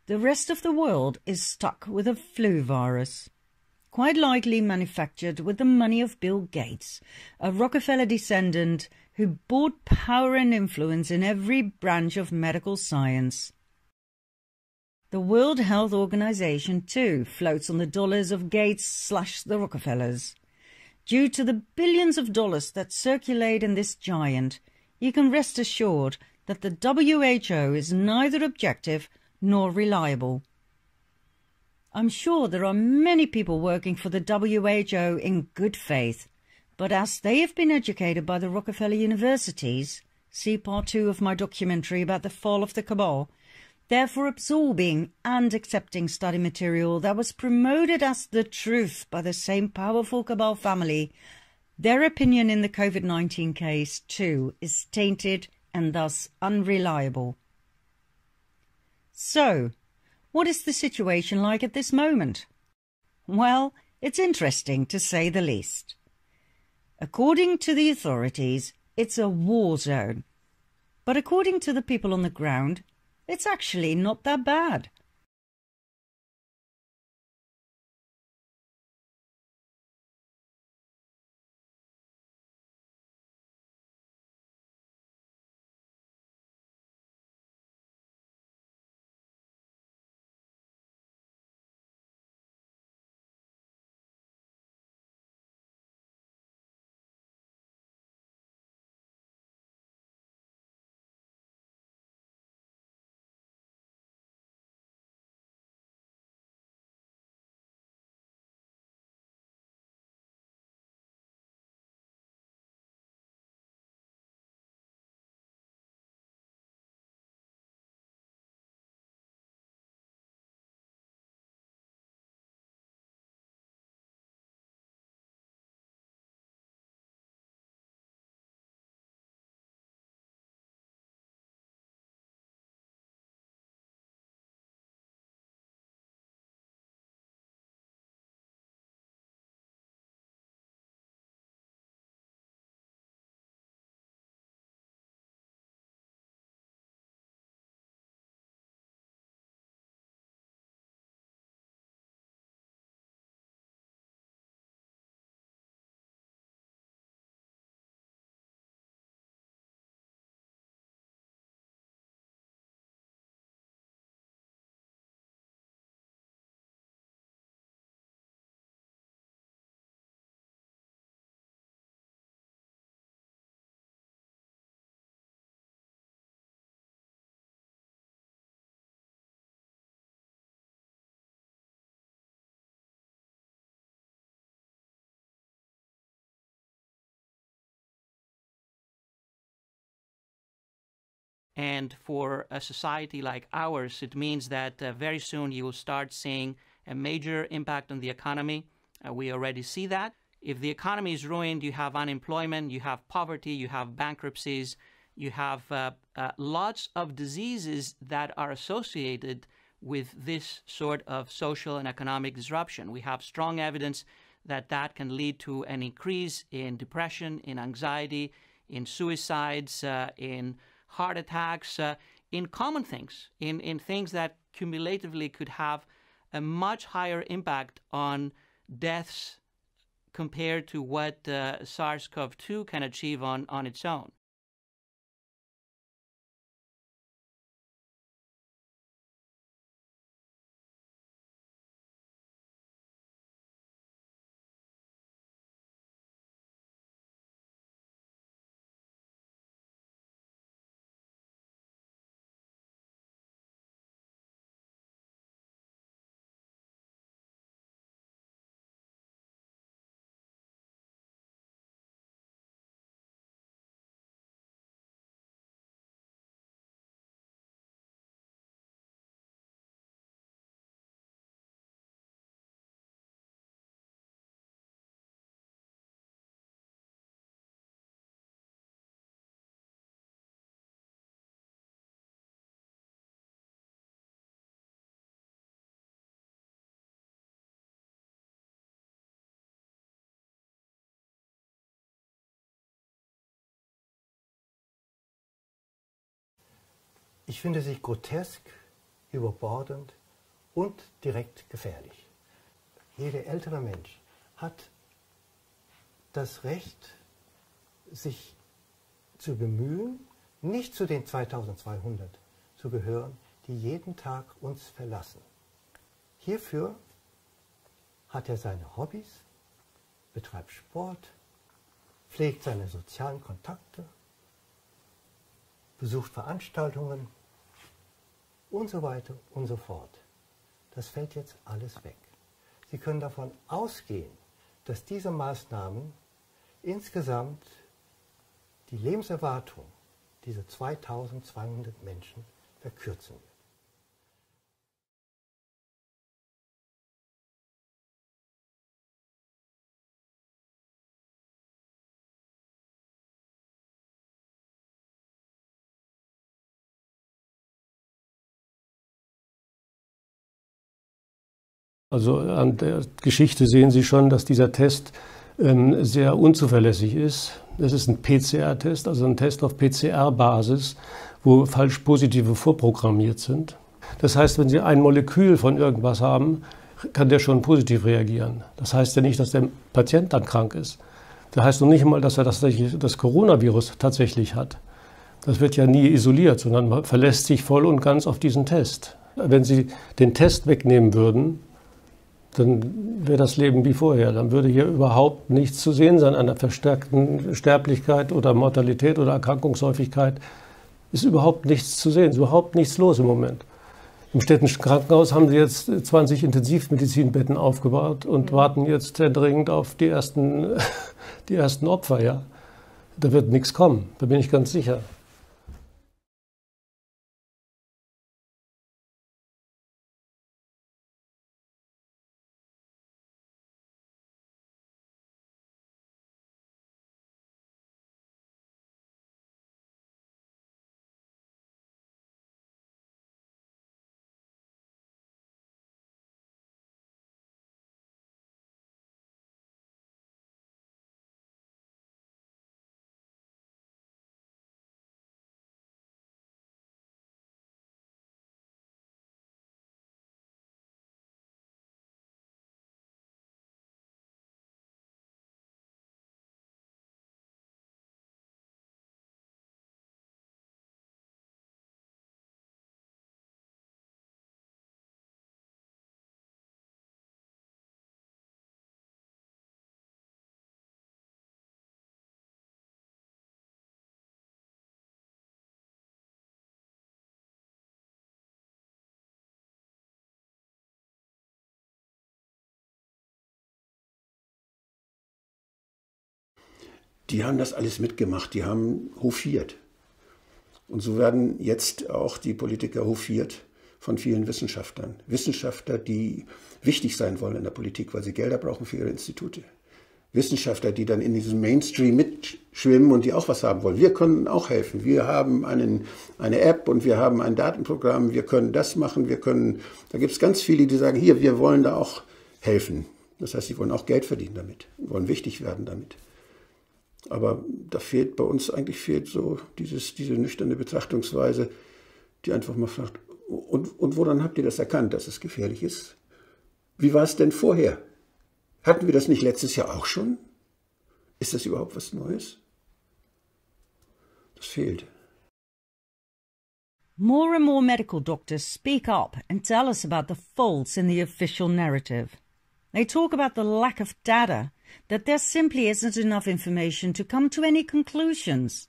The rest of the world is stuck with a flu virus. quite likely manufactured with the money of Bill Gates, a Rockefeller descendant who bought power and influence in every branch of medical science. The World Health Organization, too, floats on the dollars of Gates / the Rockefellers. Due to the billions of dollars that circulate in this giant, you can rest assured that the WHO is neither objective nor reliable. I'm sure there are many people working for the WHO in good faith, but as they have been educated by the Rockefeller universities, see part 2 of my documentary about the fall of the cabal, therefore absorbing and accepting study material that was promoted as the truth by the same powerful cabal family, their opinion in the COVID-19 case too is tainted and thus unreliable. So, what is the situation like at this moment? Well, it's interesting to say the least. According to the authorities, it's a war zone. But according to the people on the ground, it's actually not that bad. And for a society like ours, it means that very soon you will start seeing a major impact on the economy. We already see that. If the economy is ruined, you have unemployment, you have poverty, you have bankruptcies, you have lots of diseases that are associated with this sort of social and economic disruption. We have strong evidence that that can lead to an increase in depression, in anxiety, in suicides, in heart attacks, in common things, in things that cumulatively could have a much higher impact on deaths compared to what SARS-CoV-2 can achieve on its own. Ich finde sie grotesk, überbordend und direkt gefährlich. jeder ältere Mensch hat das Recht, sich zu bemühen, nicht zu den 2200 zu gehören, die jeden Tag uns verlassen. Hierfür hat er seine Hobbys, betreibt Sport, pflegt seine sozialen Kontakte, besucht Veranstaltungen und so weiter und so fort. Das fällt jetzt alles weg. Sie können davon ausgehen, dass diese Maßnahmen insgesamt die Lebenserwartung dieser 2200 Menschen verkürzen wird. Also an der Geschichte sehen Sie schon, dass dieser Test sehr unzuverlässig ist. Das ist ein PCR-Test, also ein Test auf PCR-Basis, wo falsch Positive vorprogrammiert sind. Das heißt, wenn Sie ein Molekül von irgendwas haben, kann der schon positiv reagieren. Das heißt ja nicht, dass der Patient dann krank ist. Das heißt noch nicht einmal, dass er das Coronavirus tatsächlich hat. Das wird ja nie isoliert, sondern man verlässt sich voll und ganz auf diesen Test. Wenn Sie den Test wegnehmen würden, dann wäre das Leben wie vorher. Dann würde hier überhaupt nichts zu sehen sein an einer verstärkten Sterblichkeit oder Mortalität oder Erkrankungshäufigkeit. Ist überhaupt nichts zu sehen, ist überhaupt nichts los im Moment. Im städtischen Krankenhaus haben sie jetzt 20 Intensivmedizinbetten aufgebaut und warten jetzt sehr dringend auf die ersten Opfer. Ja. Da wird nichts kommen, da bin ich ganz sicher. Die haben das alles mitgemacht, die haben hofiert. Und so werden jetzt auch die Politiker hofiert von vielen Wissenschaftlern. Wissenschaftler, die wichtig sein wollen in der Politik, weil sie Gelder brauchen für ihre Institute. Wissenschaftler, die dann in diesem Mainstream mitschwimmen und die auch was haben wollen. Wir können auch helfen. Wir haben eine App und wir haben ein Datenprogramm. Wir können das machen. Da gibt es ganz viele, die sagen, hier, wir wollen da auch helfen. Das heißt, sie wollen auch Geld verdienen damit, wollen wichtig werden damit. Aber da fehlt bei uns eigentlich so diese nüchterne Betrachtungsweise, die einfach mal fragt, und woran habt ihr das erkannt, dass es gefährlich ist? Wie war es denn vorher? Hatten wir das nicht letztes Jahr auch schon? Ist das überhaupt was Neues? Das fehlt. More and more medical doctors speak up and tell us about the faults in the official narrative. They talk about the lack of data, that there simply isn't enough information to come to any conclusions.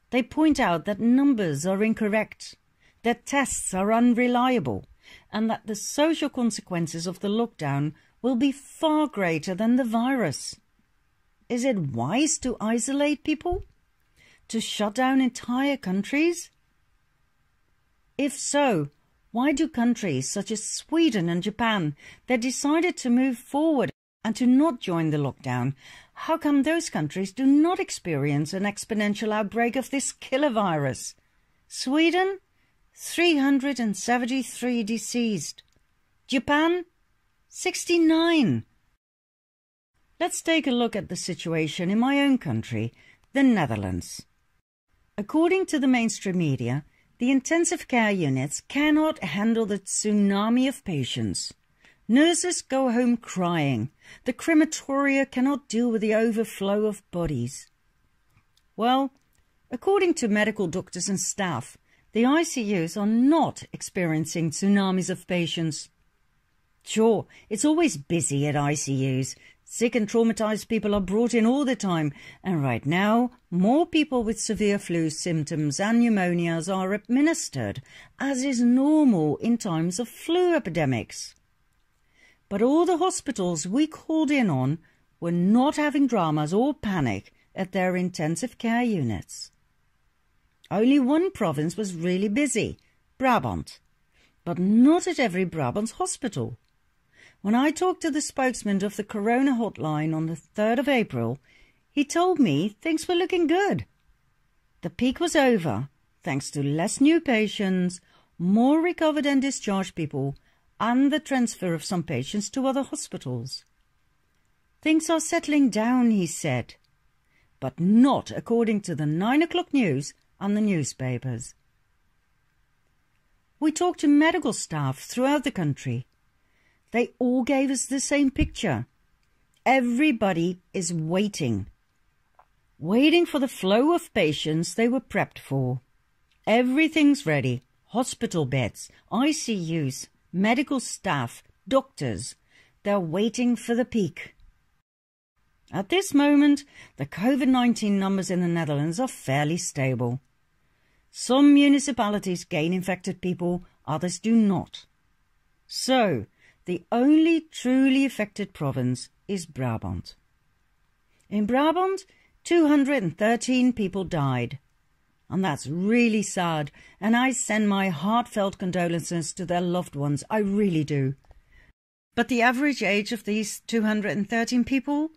They point out that numbers are incorrect, that tests are unreliable, and that the social consequences of the lockdown will be far greater than the virus. Is it wise to isolate people? To shut down entire countries? If so, why do countries such as Sweden and Japan that decided to move forward and to not join the lockdown, how come those countries do not experience an exponential outbreak of this killer virus? Sweden, 373 deceased. Japan, 69. Let's take a look at the situation in my own country, the Netherlands. According to the mainstream media, the intensive care units cannot handle the tsunami of patients. Nurses go home crying. The crematoria cannot deal with the overflow of bodies. Well, according to medical doctors and staff, the ICUs are not experiencing tsunamis of patients. Sure, it's always busy at ICUs. Sick and traumatized people are brought in all the time, and right now, more people with severe flu symptoms and pneumonias are administered, as is normal in times of flu epidemics. But all the hospitals we called in on were not having dramas or panic at their intensive care units. Only one province was really busy, Brabant, but not at every Brabant hospital. When I talked to the spokesman of the Corona hotline on the 3rd of April, he told me things were looking good. The peak was over, thanks to less new patients, more recovered and discharged people, and the transfer of some patients to other hospitals. Things are settling down, he said, but not according to the 9 o'clock news and the newspapers. We talked to medical staff throughout the country. They all gave us the same picture. Everybody is waiting for the flow of patients they were prepped for. Everything's ready. Hospital beds, ICUs, medical staff, doctors. They're waiting for the peak. At this moment, the COVID-19 numbers in the Netherlands are fairly stable. Some municipalities gain infected people, others do not. So, the only truly affected province is Brabant. In Brabant, 213 people died. And that's really sad, and I send my heartfelt condolences to their loved ones, I really do. But the average age of these 213 people?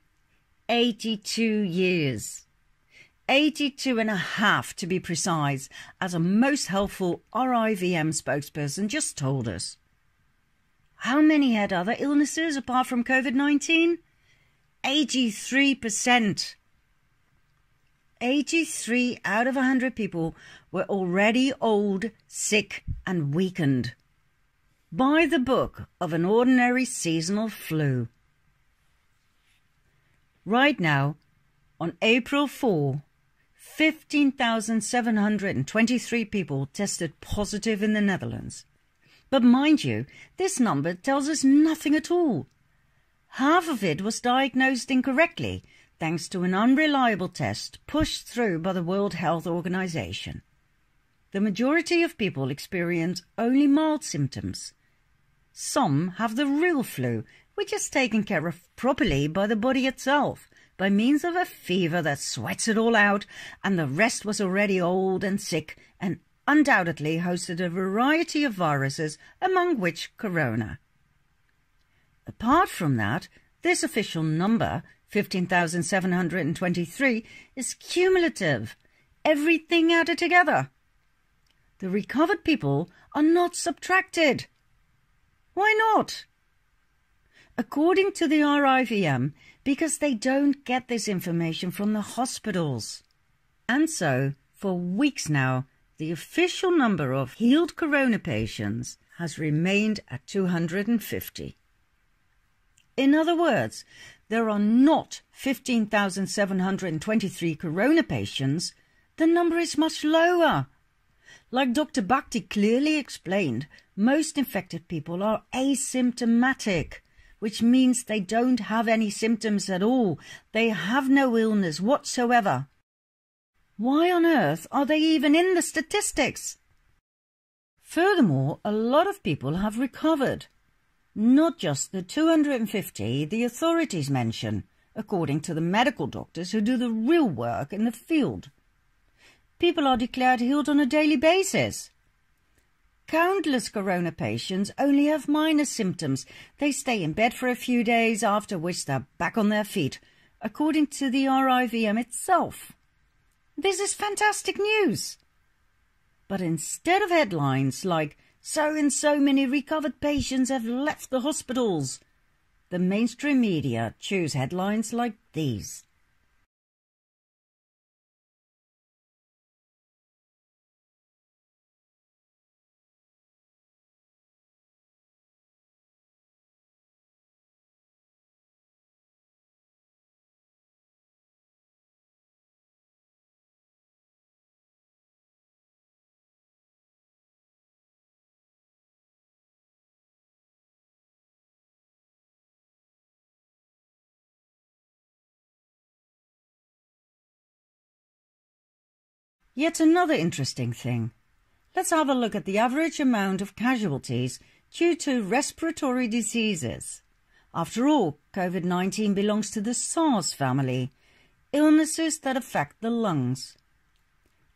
82 years. 82 and a half to be precise, as a most helpful RIVM spokesperson just told us. How many had other illnesses apart from COVID-19? 83%. 83 out of 100 people were already old, sick and weakened. By the book of an ordinary seasonal flu. Right now, on April 4, 15,723 people tested positive in the Netherlands. But mind you, this number tells us nothing at all. Half of it was diagnosed incorrectly, thanks to an unreliable test pushed through by the World Health Organization. The majority of people experience only mild symptoms. Some have the real flu, which is taken care of properly by the body itself, by means of a fever that sweats it all out, and the rest was already old and sick and undoubtedly hosted a variety of viruses, among which corona. Apart from that, this official number, 15,723, is cumulative, everything added together. The recovered people are not subtracted. Why not? According to the RIVM, because they don't get this information from the hospitals. And so, for weeks now, the official number of healed corona patients has remained at 250. In other words, there are not 15,723 corona patients. The number is much lower. Like Dr. Bhakti clearly explained, most infected people are asymptomatic, which means they don't have any symptoms at all. They have no illness whatsoever. Why on earth are they even in the statistics? Furthermore, a lot of people have recovered. Not just the 250 the authorities mention, according to the medical doctors who do the real work in the field. People are declared healed on a daily basis. Countless corona patients only have minor symptoms. They stay in bed for a few days, after which they're back on their feet, according to the RIVM itself. This is fantastic news. But instead of headlines like, "So and so many recovered patients have left the hospitals," the mainstream media choose headlines like these. Yet another interesting thing. Let's have a look at the average amount of casualties due to respiratory diseases. After all, COVID-19 belongs to the SARS family, illnesses that affect the lungs.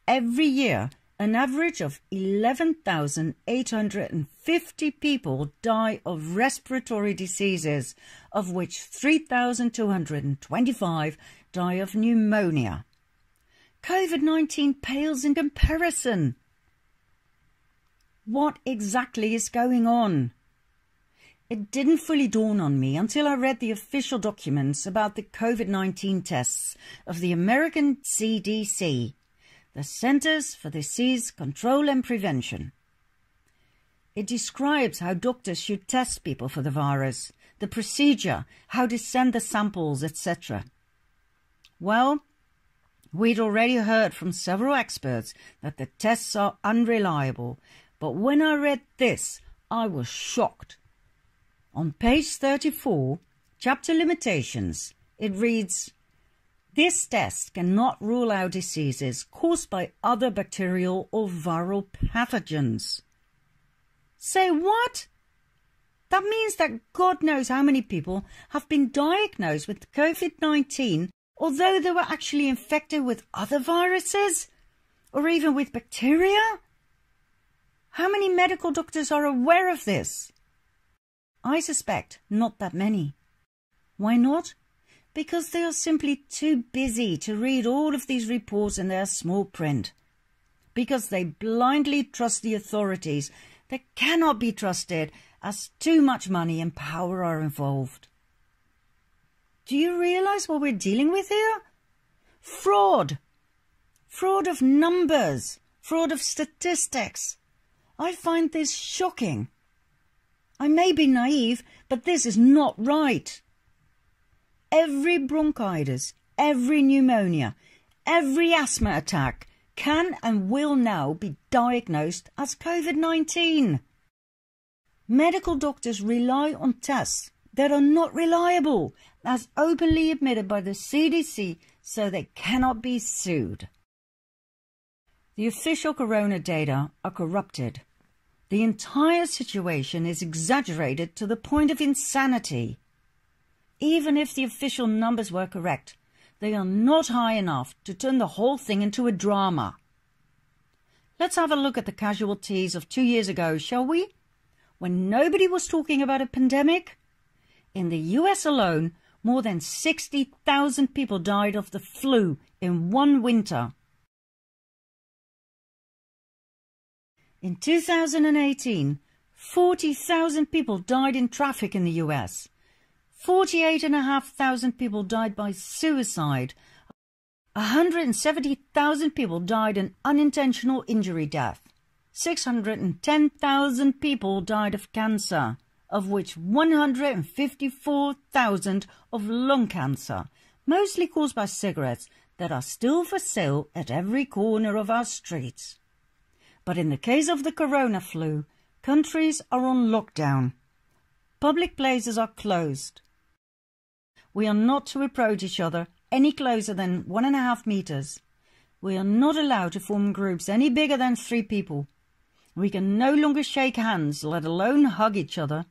Every year, an average of 11,850 people die of respiratory diseases, of which 3,225 die of pneumonia. COVID-19 pales in comparison. What exactly is going on? It didn't fully dawn on me until I read the official documents about the COVID-19 tests of the American CDC, the Centers for Disease Control and Prevention. It describes how doctors should test people for the virus, the procedure, how to send the samples, etc. Well, we'd already heard from several experts that the tests are unreliable, but when I read this, I was shocked. On page 34, chapter Limitations, it reads, "This test cannot rule out diseases caused by other bacterial or viral pathogens." Say what? That means that God knows how many people have been diagnosed with COVID-19, although they were actually infected with other viruses, or even with bacteria? How many medical doctors are aware of this? I suspect not that many. Why not? Because they are simply too busy to read all of these reports in their small print. Because they blindly trust the authorities that cannot be trusted, as too much money and power are involved. Do you realize what we're dealing with here? Fraud. Fraud of numbers. Fraud of statistics. I find this shocking. I may be naive, but this is not right. Every bronchitis, every pneumonia, every asthma attack can and will now be diagnosed as COVID-19. Medical doctors rely on tests that are not reliable, as openly admitted by the CDC, so they cannot be sued. The official corona data are corrupted. The entire situation is exaggerated to the point of insanity. Even if the official numbers were correct, they are not high enough to turn the whole thing into a drama. Let's have a look at the casualties of 2 years ago, shall we? When nobody was talking about a pandemic? In the US alone, more than 60,000 people died of the flu in one winter. In 2018, 40,000 people died in traffic in the US. 48,500 people died by suicide. 170,000 people died in unintentional injury death. 610,000 people died of cancer, of which 154,000 of lung cancer, mostly caused by cigarettes that are still for sale at every corner of our streets. But in the case of the corona flu, countries are on lockdown. Public places are closed. We are not to approach each other any closer than 1.5 meters. We are not allowed to form groups any bigger than 3 people. We can no longer shake hands, let alone hug each other.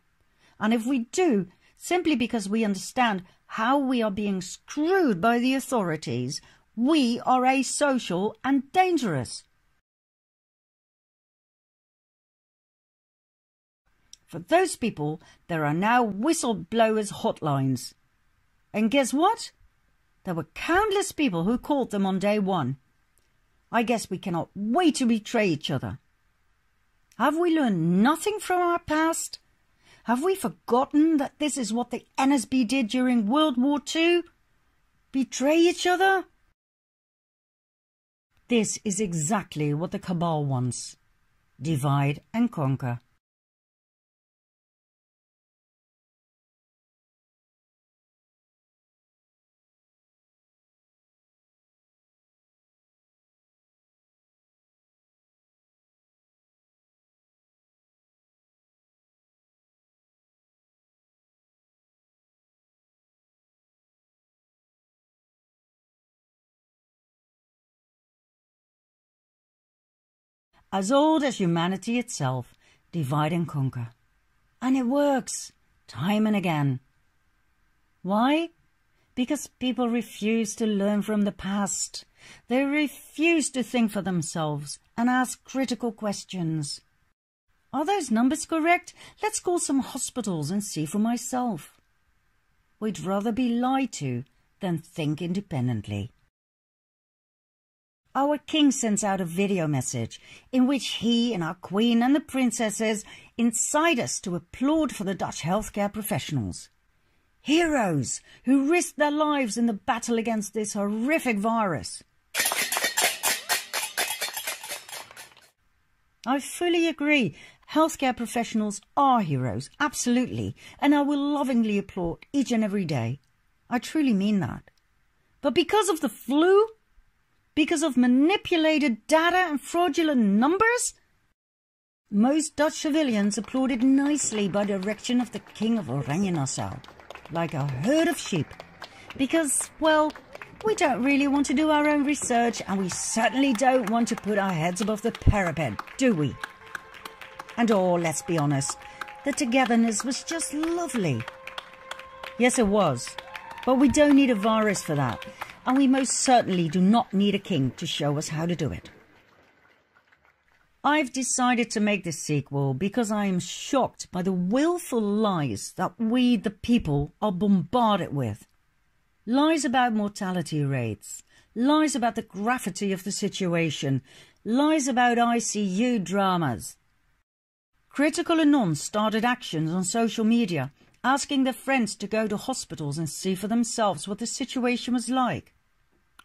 And if we do, simply because we understand how we are being screwed by the authorities, we are asocial and dangerous. For those people, there are now whistleblowers hotlines. And guess what? There were countless people who called them on day one. I guess we cannot wait to betray each other. Have we learned nothing from our past? Have we forgotten that this is what the NSB did during World War II? Betray each other? This is exactly what the cabal wants. Divide and conquer. as old as humanity itself, divide and conquer. And it works, time and again. Why? Because people refuse to learn from the past. They refuse to think for themselves and ask critical questions. Are those numbers correct? Let's call some hospitals and see for myself. We'd rather be lied to than think independently. Our king sends out a video message in which he and our queen and the princesses incite us to applaud for the Dutch healthcare professionals. Heroes who risked their lives in the battle against this horrific virus. I fully agree. Healthcare professionals are heroes, absolutely, and I will lovingly applaud each and every day. I truly mean that. But because of the flu, because of manipulated data and fraudulent numbers, most Dutch civilians applauded nicely by direction of the King of Oranje-Nassau, like a herd of sheep, because, well, we don't really want to do our own research, and we certainly don't want to put our heads above the parapet, do we? And oh, let's be honest, the togetherness was just lovely. Yes, it was, but we don't need a virus for that, and we most certainly do not need a king to show us how to do it. I've decided to make this sequel because I am shocked by the willful lies that we, the people, are bombarded with. Lies about mortality rates, lies about the gravity of the situation, lies about ICU dramas. Critical Anon started actions on social media, asking their friends to go to hospitals and see for themselves what the situation was like.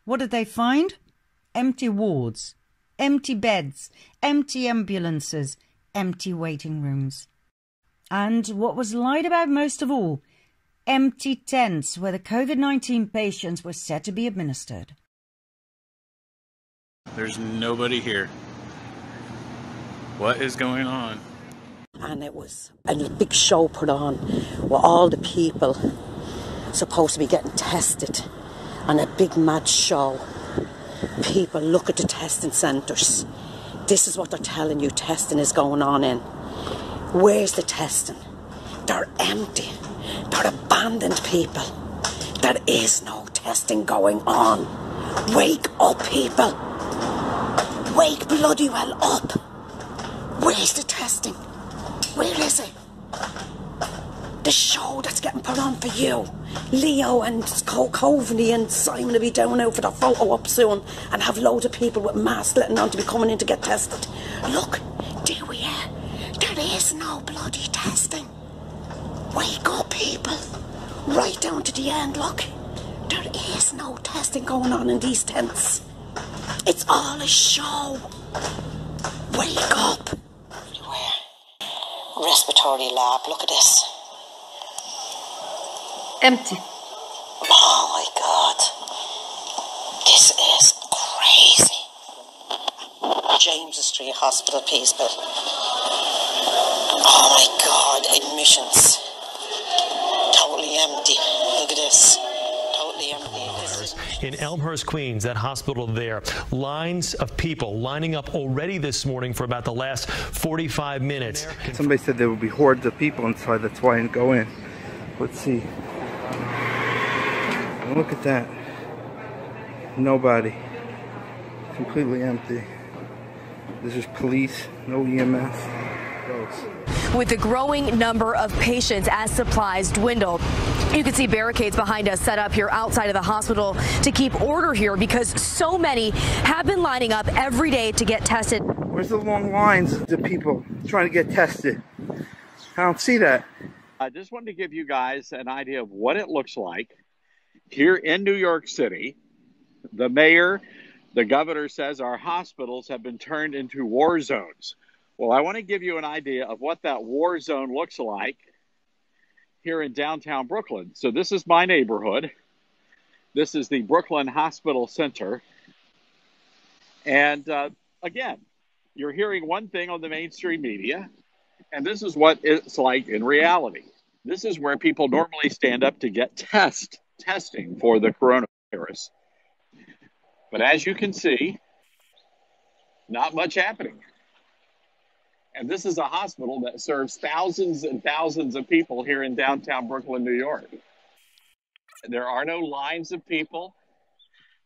What did they find? Empty wards, empty beds, empty ambulances, empty waiting rooms. And what was lied about most of all, empty tents where the COVID-19 patients were said to be administered. There's nobody here. What is going on? And it was a big show put on with all the people supposed to be getting tested, and a big mad show. People look at the testing centres. This is what they're telling you testing is going on in. Where's the testing? They're empty. They're abandoned people. There is no testing going on. Wake up, people. Wake bloody well up. Where's the testing? Where is it? The show that's getting put on for you. Leo and Coveney and Simon will be down out for their photo up soon and have loads of people with masks letting on to be coming in to get tested. Look, there we are. There is no bloody testing. Wake up, people. Right down to the end, look. There is no testing going on in these tents. It's all a show. Wake up. Respiratory lab, look at this. Empty. Oh my God. This is crazy. James Street Hospital, people. Oh my God, admissions. Totally empty. Look at this. Totally empty. In Elmhurst, Queens, that hospital there, lines of people lining up already this morning for about the last 45 minutes. Somebody said there would be hordes of people inside, that's why I didn't go in. Let's see. And look at that. Nobody. Completely empty. There's just police, no EMS. With the growing number of patients as supplies dwindle, you can see barricades behind us set up here outside of the hospital to keep order here because so many have been lining up every day to get tested. Where's the long lines of people trying to get tested? I don't see that. I just wanted to give you guys an idea of what it looks like here in New York City. The mayor, the governor says our hospitals have been turned into war zones. Well, I want to give you an idea of what that war zone looks like here in downtown Brooklyn. So this is my neighborhood. This is the Brooklyn Hospital Center. And again, you're hearing one thing on the mainstream media, and this is what it's like in reality. This is where people normally stand up to get testing for the coronavirus. But as you can see, not much happening. And this is a hospital that serves thousands and thousands of people here in downtown Brooklyn, New York. There are no lines of people.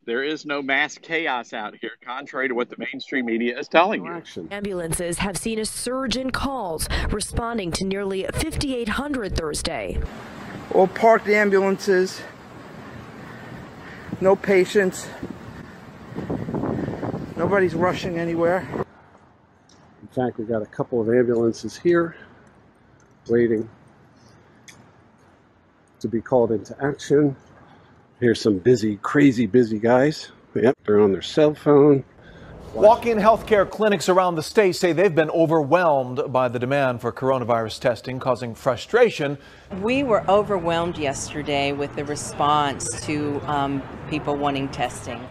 There is no mass chaos out here, contrary to what the mainstream media is telling you. Ambulances have seen a surge in calls, responding to nearly 5,800 Thursday. All parked ambulances, no patients, nobody's rushing anywhere. In fact, we've got a couple of ambulances here waiting to be called into action. Here's some busy, crazy busy guys. Yep, they're on their cell phone. Walk-in healthcare clinics around the state say they've been overwhelmed by the demand for coronavirus testing, causing frustration. We were overwhelmed yesterday with the response to people wanting testing.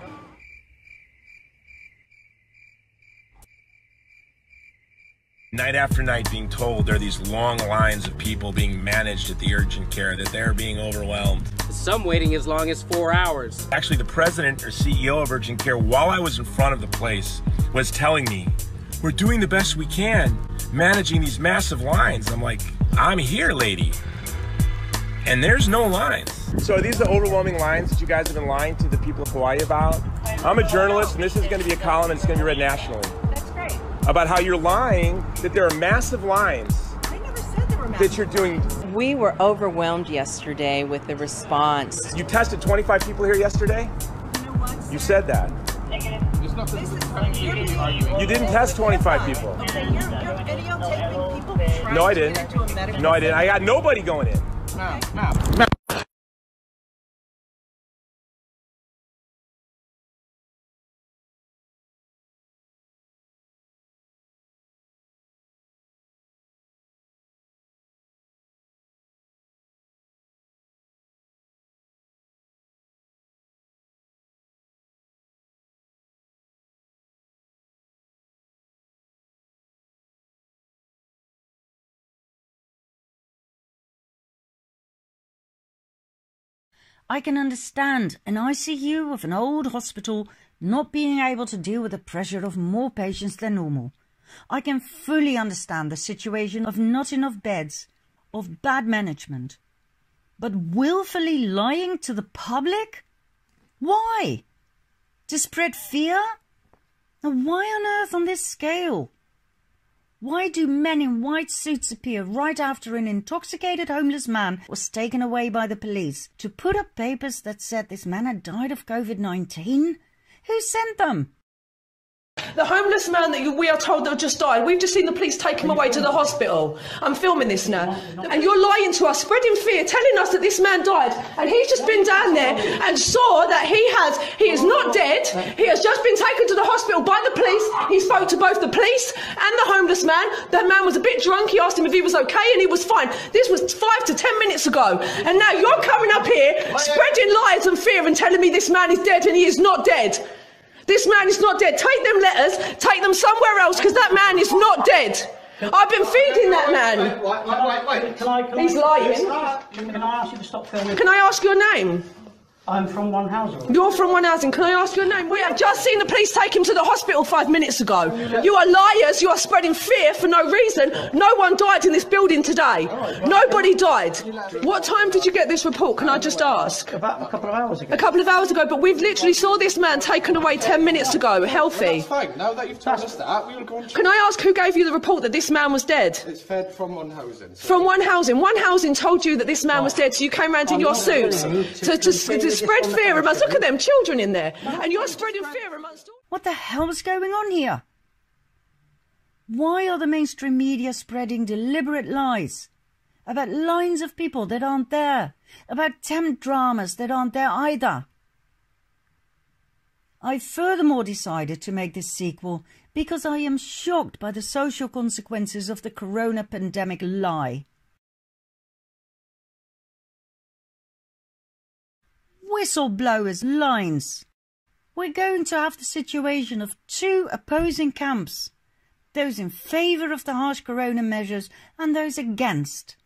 Night after night being told there are these long lines of people being managed at the urgent care, that they're being overwhelmed. Some waiting as long as 4 hours. Actually, the president or CEO of urgent care, while I was in front of the place, was telling me, we're doing the best we can, managing these massive lines. I'm like, I'm here, lady. And there's no lines. So are these the overwhelming lines that you guys have been lying to the people of Hawaii about? I'm a journalist, and this is going to be a column, and it's going to be read nationally. About how you're lying, that there are massive lines. I never said there were massive that you're doing. We were overwhelmed yesterday with the response. You tested 25 people here yesterday? You know what? You said that. You didn't test 25 people. Okay, you're videotaping people. No, I didn't. No, I didn't. I got nobody going in. No. I can understand an ICU of an old hospital not being able to deal with the pressure of more patients than normal. I can fully understand the situation of not enough beds, of bad management. But willfully lying to the public? Why? To spread fear? And why on earth on this scale? Why do men in white suits appear right after an intoxicated homeless man was taken away by the police to put up papers that said this man had died of COVID-19? Who sent them? The homeless man that we are told that just died, we've just seen the police take him away to the hospital. I'm filming this now. And you're lying to us, spreading fear, telling us that this man died. And he's just been down there and saw that he is not dead. He has just been taken to the hospital by the police. He spoke to both the police and the homeless man. The man was a bit drunk. He asked him if he was okay and he was fine. This was 5 to 10 minutes ago. And now you're coming up here, spreading lies and fear and telling me this man is dead and he is not dead. This man is not dead. Take them letters, take them somewhere else, because that man is not dead. I've been feeding that man. Wait. He's lying. Can I ask you to stop filming? Can I ask your name? I'm from One Housing. You're from One Housing. Can I ask your name? We have just seen the police take him to the hospital 5 minutes ago. You are liars. You are spreading fear for no reason. No one died in this building today. Nobody died. What time did you get this report? Can I just ask? About a couple of hours ago. A couple of hours ago, but we've literally saw this man taken away 10 minutes ago, healthy. That's fine. Now that you've told us that, we will go on. Can I ask who gave you the report that this man was dead? It's fed from One Housing. So from One Housing. One Housing told you that this man was dead, so you came round in your suits to spread fear amongst. Look at them, children in there, and you're spreading fear amongst all. What the hell is going on here? Why are the mainstream media spreading deliberate lies about lines of people that aren't there, about temp dramas that aren't there either? I furthermore decided to make this sequel because I am shocked by the social consequences of the corona pandemic lie. Whistleblowers' lines. We're going to have the situation of two opposing camps, those in favour of the harsh corona measures and those against.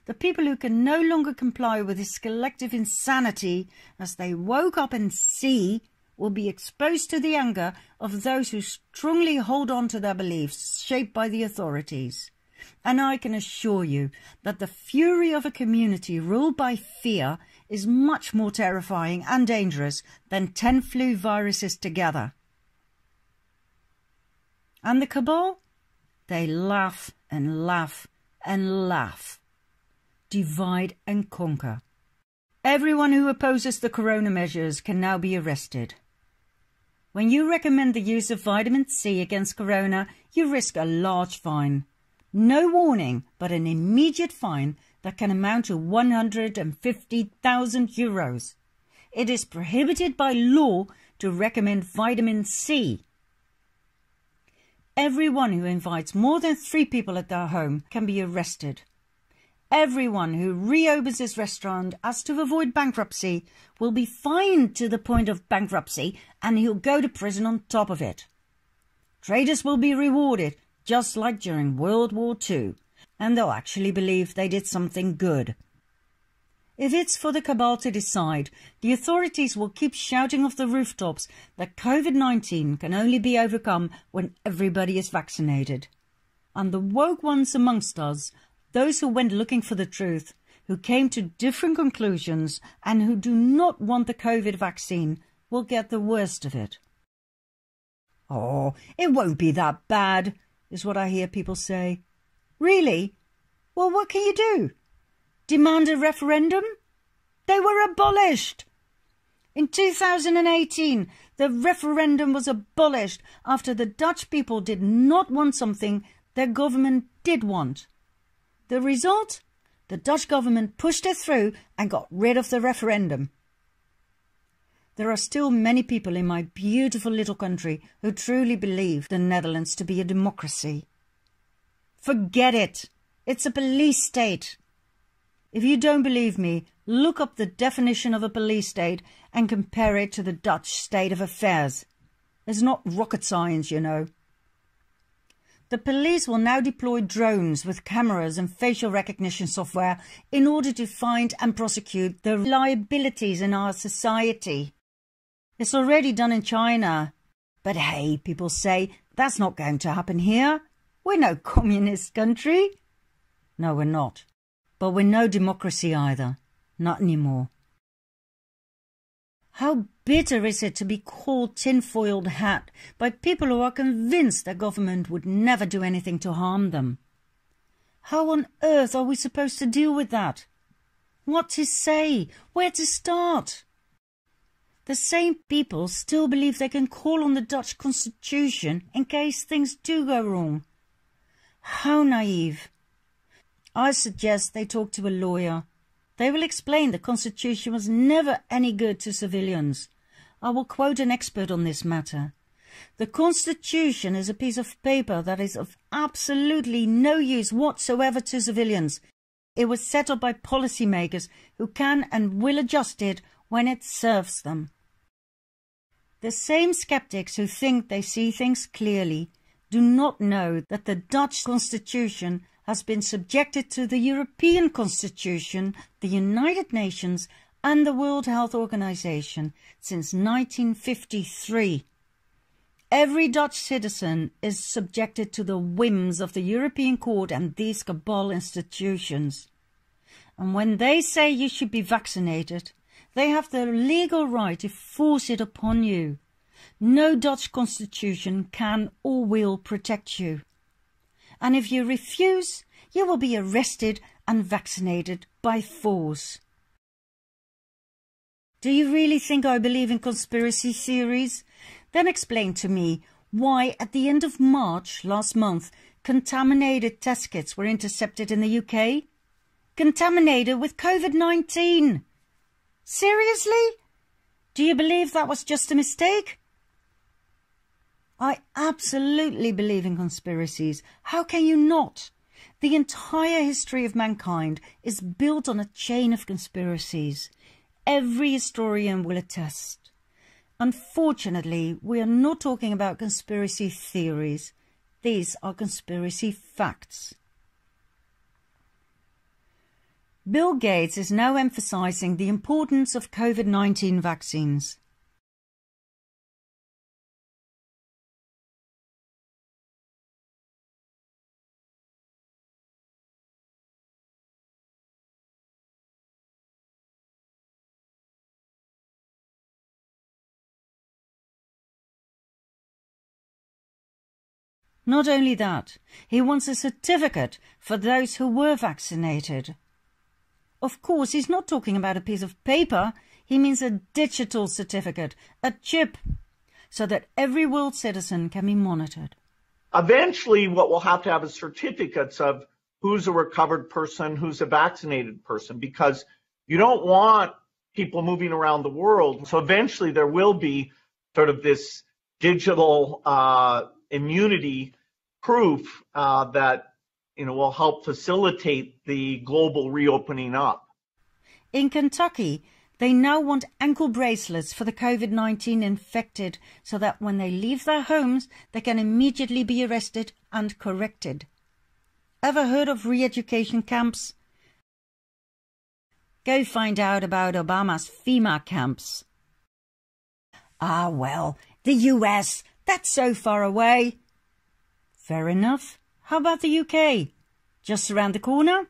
The people who can no longer comply with this collective insanity as they woke up and see will be exposed to the anger of those who strongly hold on to their beliefs shaped by the authorities. And I can assure you that the fury of a community ruled by fear is much more terrifying and dangerous than 10 flu viruses together. And the cabal? They laugh and laugh and laugh. Divide and conquer. Everyone who opposes the corona measures can now be arrested. When you recommend the use of vitamin C against corona, you risk a large fine. No warning, but an immediate fine that can amount to 150,000 euros. It is prohibited by law to recommend vitamin C. Everyone who invites more than 3 people at their home can be arrested. Everyone who reopens his restaurant as to avoid bankruptcy will be fined to the point of bankruptcy, and he'll go to prison on top of it. Traitors will be rewarded, just like during World War II, and they'll actually believe they did something good. If it's for the cabal to decide, the authorities will keep shouting off the rooftops that COVID-19 can only be overcome when everybody is vaccinated. And the woke ones amongst us, those who went looking for the truth, who came to different conclusions and who do not want the COVID vaccine, will get the worst of it. Oh, it won't be that bad, is what I hear people say. Really? Well, what can you do? Demand a referendum? They were abolished. In 2018, the referendum was abolished after the Dutch people did not want something their government did want. The result? The Dutch government pushed it through and got rid of the referendum. There are still many people in my beautiful little country who truly believe the Netherlands to be a democracy. Forget it. It's a police state. If you don't believe me, look up the definition of a police state and compare it to the Dutch state of affairs. It's not rocket science, you know. The police will now deploy drones with cameras and facial recognition software in order to find and prosecute the liabilities in our society. It's already done in China. But hey, people say, that's not going to happen here. We're no communist country. No, we're not. But we're no democracy either. Not anymore. How bitter is it to be called tin-foiled hat by people who are convinced their government would never do anything to harm them? How on earth are we supposed to deal with that? What to say? Where to start? The same people still believe they can call on the Dutch constitution in case things do go wrong. How naive. I suggest they talk to a lawyer. They will explain the Constitution was never any good to civilians. I will quote an expert on this matter. The Constitution is a piece of paper that is of absolutely no use whatsoever to civilians. It was set up by policymakers who can and will adjust it when it serves them. The same skeptics who think they see things clearly do not know that the Dutch Constitution has been subjected to the European Constitution, the United Nations and the World Health Organization since 1953. Every Dutch citizen is subjected to the whims of the European Court and these cabal institutions. And when they say you should be vaccinated, they have the legal right to force it upon you. No Dutch constitution can or will protect you. And if you refuse, you will be arrested and vaccinated by force. Do you really think I believe in conspiracy theories? Then explain to me why at the end of March last month contaminated test kits were intercepted in the UK? Contaminated with COVID-19. Seriously? Do you believe that was just a mistake? I absolutely believe in conspiracies. How can you not? The entire history of mankind is built on a chain of conspiracies. Every historian will attest. Unfortunately, we are not talking about conspiracy theories. These are conspiracy facts. Bill Gates is now emphasizing the importance of COVID-19 vaccines. Not only that, he wants a certificate for those who were vaccinated. Of course, he's not talking about a piece of paper. He means a digital certificate, a chip, so that every world citizen can be monitored. Eventually, what we'll have to have is certificates of who's a recovered person, who's a vaccinated person, because you don't want people moving around the world. So eventually there will be sort of this digital immunity proof that will help facilitate the global reopening up. In Kentucky, they now want ankle bracelets for the COVID-19 infected so that when they leave their homes, they can immediately be arrested and corrected. Ever heard of re-education camps? Go find out about Obama's FEMA camps. Ah, well, the US, that's so far away. Fair enough. How about the UK? Just around the corner?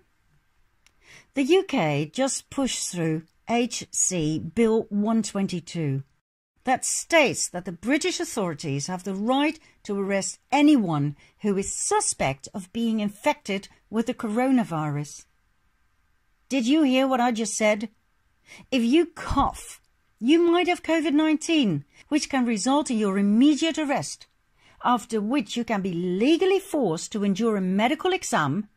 The UK just pushed through HC Bill 122 that states that the British authorities have the right to arrest anyone who is suspect of being infected with the coronavirus. Did you hear what I just said? If you cough, you might have COVID-19, which can result in your immediate arrest, after which you can be legally forced to endure a medical exam,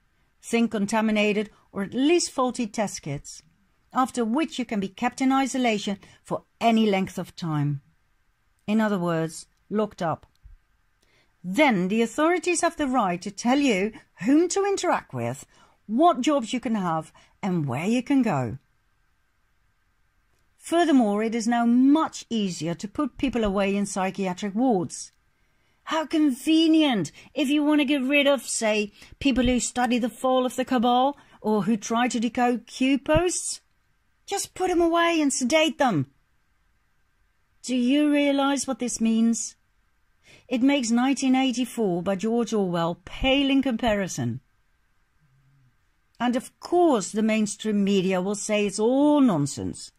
think contaminated or at least faulty test kits, after which you can be kept in isolation for any length of time. In other words, locked up. Then the authorities have the right to tell you whom to interact with, what jobs you can have, and where you can go. Furthermore, it is now much easier to put people away in psychiatric wards. How convenient if you want to get rid of, say, people who study the fall of the cabal or who try to decode Q posts. Just put them away and sedate them. Do you realise what this means? It makes 1984 by George Orwell pale in comparison. And of course the mainstream media will say it's all nonsense.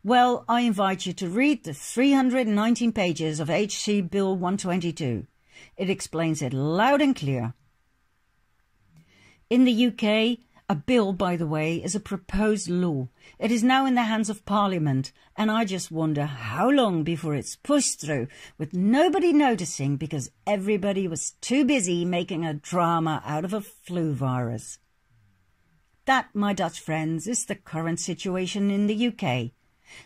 Well, I invite you to read the 319 pages of HC Bill 122. It explains it loud and clear. In the UK, a bill, by the way, is a proposed law. It is now in the hands of Parliament, and I just wonder how long before it's pushed through, with nobody noticing because everybody was too busy making a drama out of a flu virus. That, my Dutch friends, is the current situation in the UK.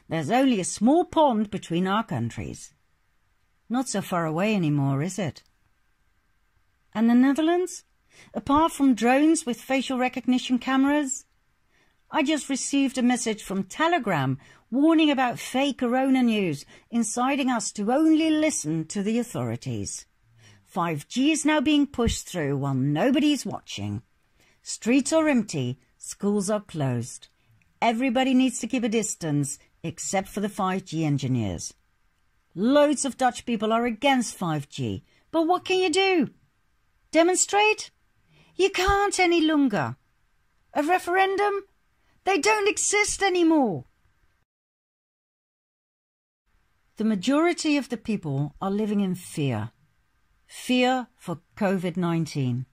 There's only a small pond between our countries. Not so far away anymore, is it? And the Netherlands? Apart from drones with facial recognition cameras? I just received a message from Telegram warning about fake corona news, inciting us to only listen to the authorities. 5G is now being pushed through while nobody's watching. Streets are empty, schools are closed. Everybody needs to keep a distance, except for the 5G engineers. Loads of Dutch people are against 5G, but what can you do? Demonstrate? You can't any longer. A referendum? They don't exist anymore. The majority of the people are living in fear. Fear for COVID-19.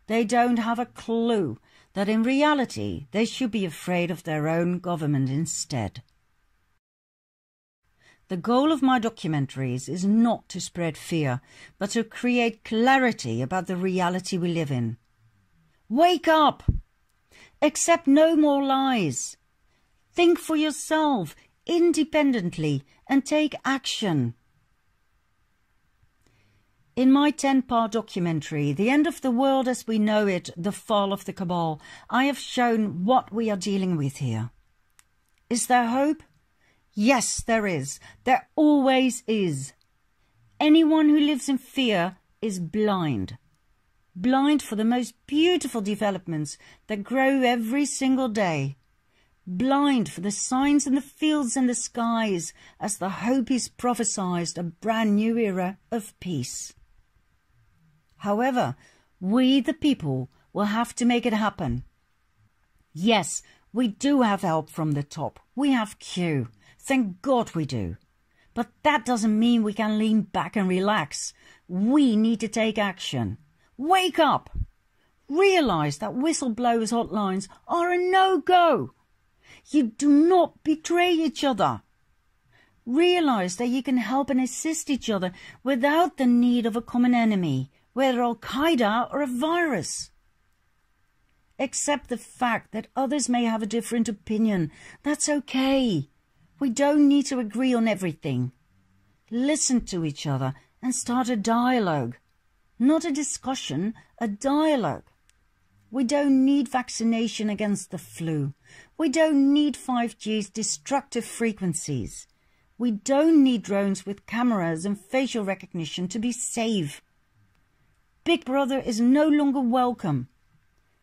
They don't have a clue that in reality they should be afraid of their own government instead. The goal of my documentaries is not to spread fear, but to create clarity about the reality we live in. Wake up! Accept no more lies. Think for yourself, independently, and take action. In my 10-part documentary, The End of the World as We Know It, The Fall of the Cabal, I have shown what we are dealing with here. Is there hope? Yes, there is. There always is. Anyone who lives in fear is blind. Blind for the most beautiful developments that grow every single day. Blind for the signs in the fields and the skies as the hope is prophesied a brand new era of peace. However, we the people will have to make it happen. Yes, we do have help from the top. We have Q. Thank God we do. But that doesn't mean we can lean back and relax. We need to take action. Wake up! Realize that whistleblowers' hotlines are a no-go. You do not betray each other. Realize that you can help and assist each other without the need of a common enemy, whether Al-Qaeda or a virus. Accept the fact that others may have a different opinion. That's okay. We don't need to agree on everything. Listen to each other and start a dialogue. Not a discussion, a dialogue. We don't need vaccination against the flu. We don't need 5G's destructive frequencies. We don't need drones with cameras and facial recognition to be safe. Big Brother is no longer welcome.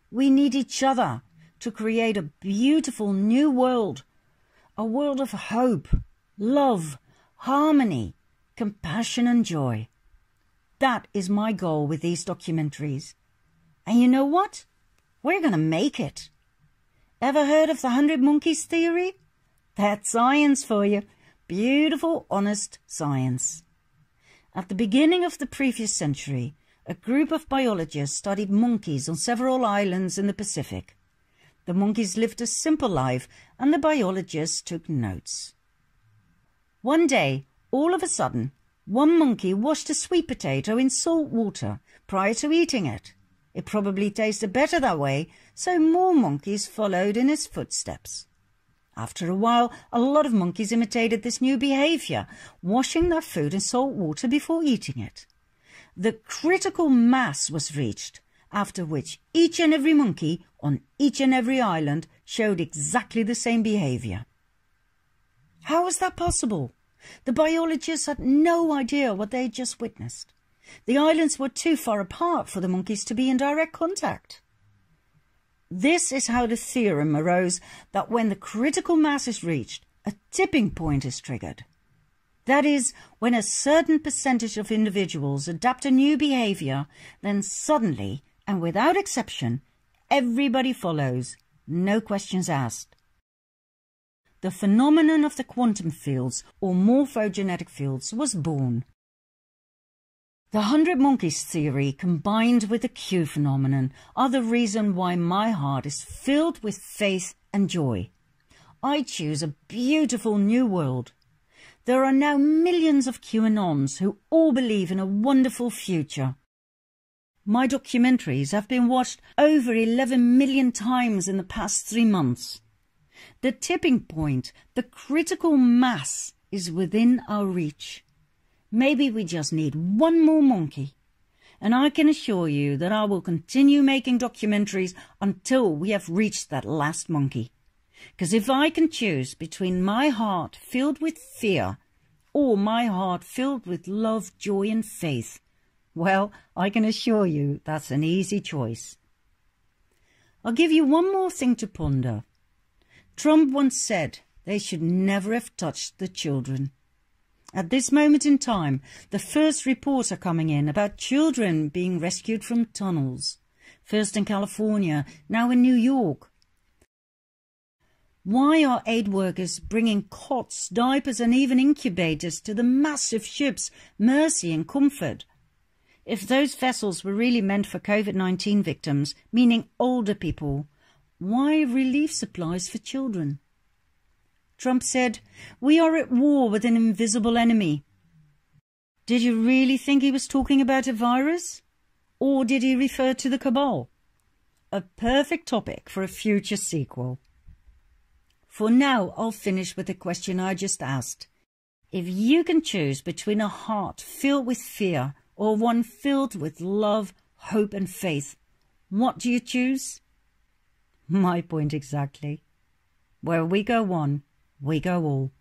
We need each other to create a beautiful new world. A world of hope, love, harmony, compassion and joy. That is my goal with these documentaries. And you know what? We're going to make it. Ever heard of the 100 Monkeys theory? That's science for you. Beautiful, honest science. At the beginning of the previous century, a group of biologists studied monkeys on several islands in the Pacific. The monkeys lived a simple life, and the biologists took notes. One day, all of a sudden, one monkey washed a sweet potato in salt water prior to eating it. It probably tasted better that way, so more monkeys followed in his footsteps. After a while, a lot of monkeys imitated this new behavior, washing their food in salt water before eating it. The critical mass was reached, after which each and every monkey on each and every island showed exactly the same behavior. How was that possible? The biologists had no idea what they had just witnessed. The islands were too far apart for the monkeys to be in direct contact. This is how the theorem arose that when the critical mass is reached, a tipping point is triggered. That is, when a certain percentage of individuals adapt a new behavior, then suddenly, and without exception, everybody follows, no questions asked. The phenomenon of the quantum fields, or morphogenetic fields, was born. The 100 Monkeys theory combined with the Q phenomenon are the reason why my heart is filled with faith and joy. I choose a beautiful new world. There are now millions of QAnons who all believe in a wonderful future. My documentaries have been watched over 11 million times in the past 3 months. The tipping point, the critical mass, is within our reach. Maybe we just need one more monkey. And I can assure you that I will continue making documentaries until we have reached that last monkey. Because if I can choose between my heart filled with fear or my heart filled with love, joy and faith, well, I can assure you that's an easy choice. I'll give you one more thing to ponder. Trump once said they should never have touched the children. At this moment in time, the first reports are coming in about children being rescued from tunnels. First in California, now in New York. Why are aid workers bringing cots, diapers and even incubators to the massive ships Mercy and Comfort? If those vessels were really meant for COVID-19 victims, meaning older people, why relief supplies for children? Trump said, "We are at war with an invisible enemy." Did you really think he was talking about a virus? Or did he refer to the cabal? A perfect topic for a future sequel. For now, I'll finish with the question I just asked. If you can choose between a heart filled with fear or one filled with love, hope and faith, what do you choose? My point exactly. Where we go one, we go all.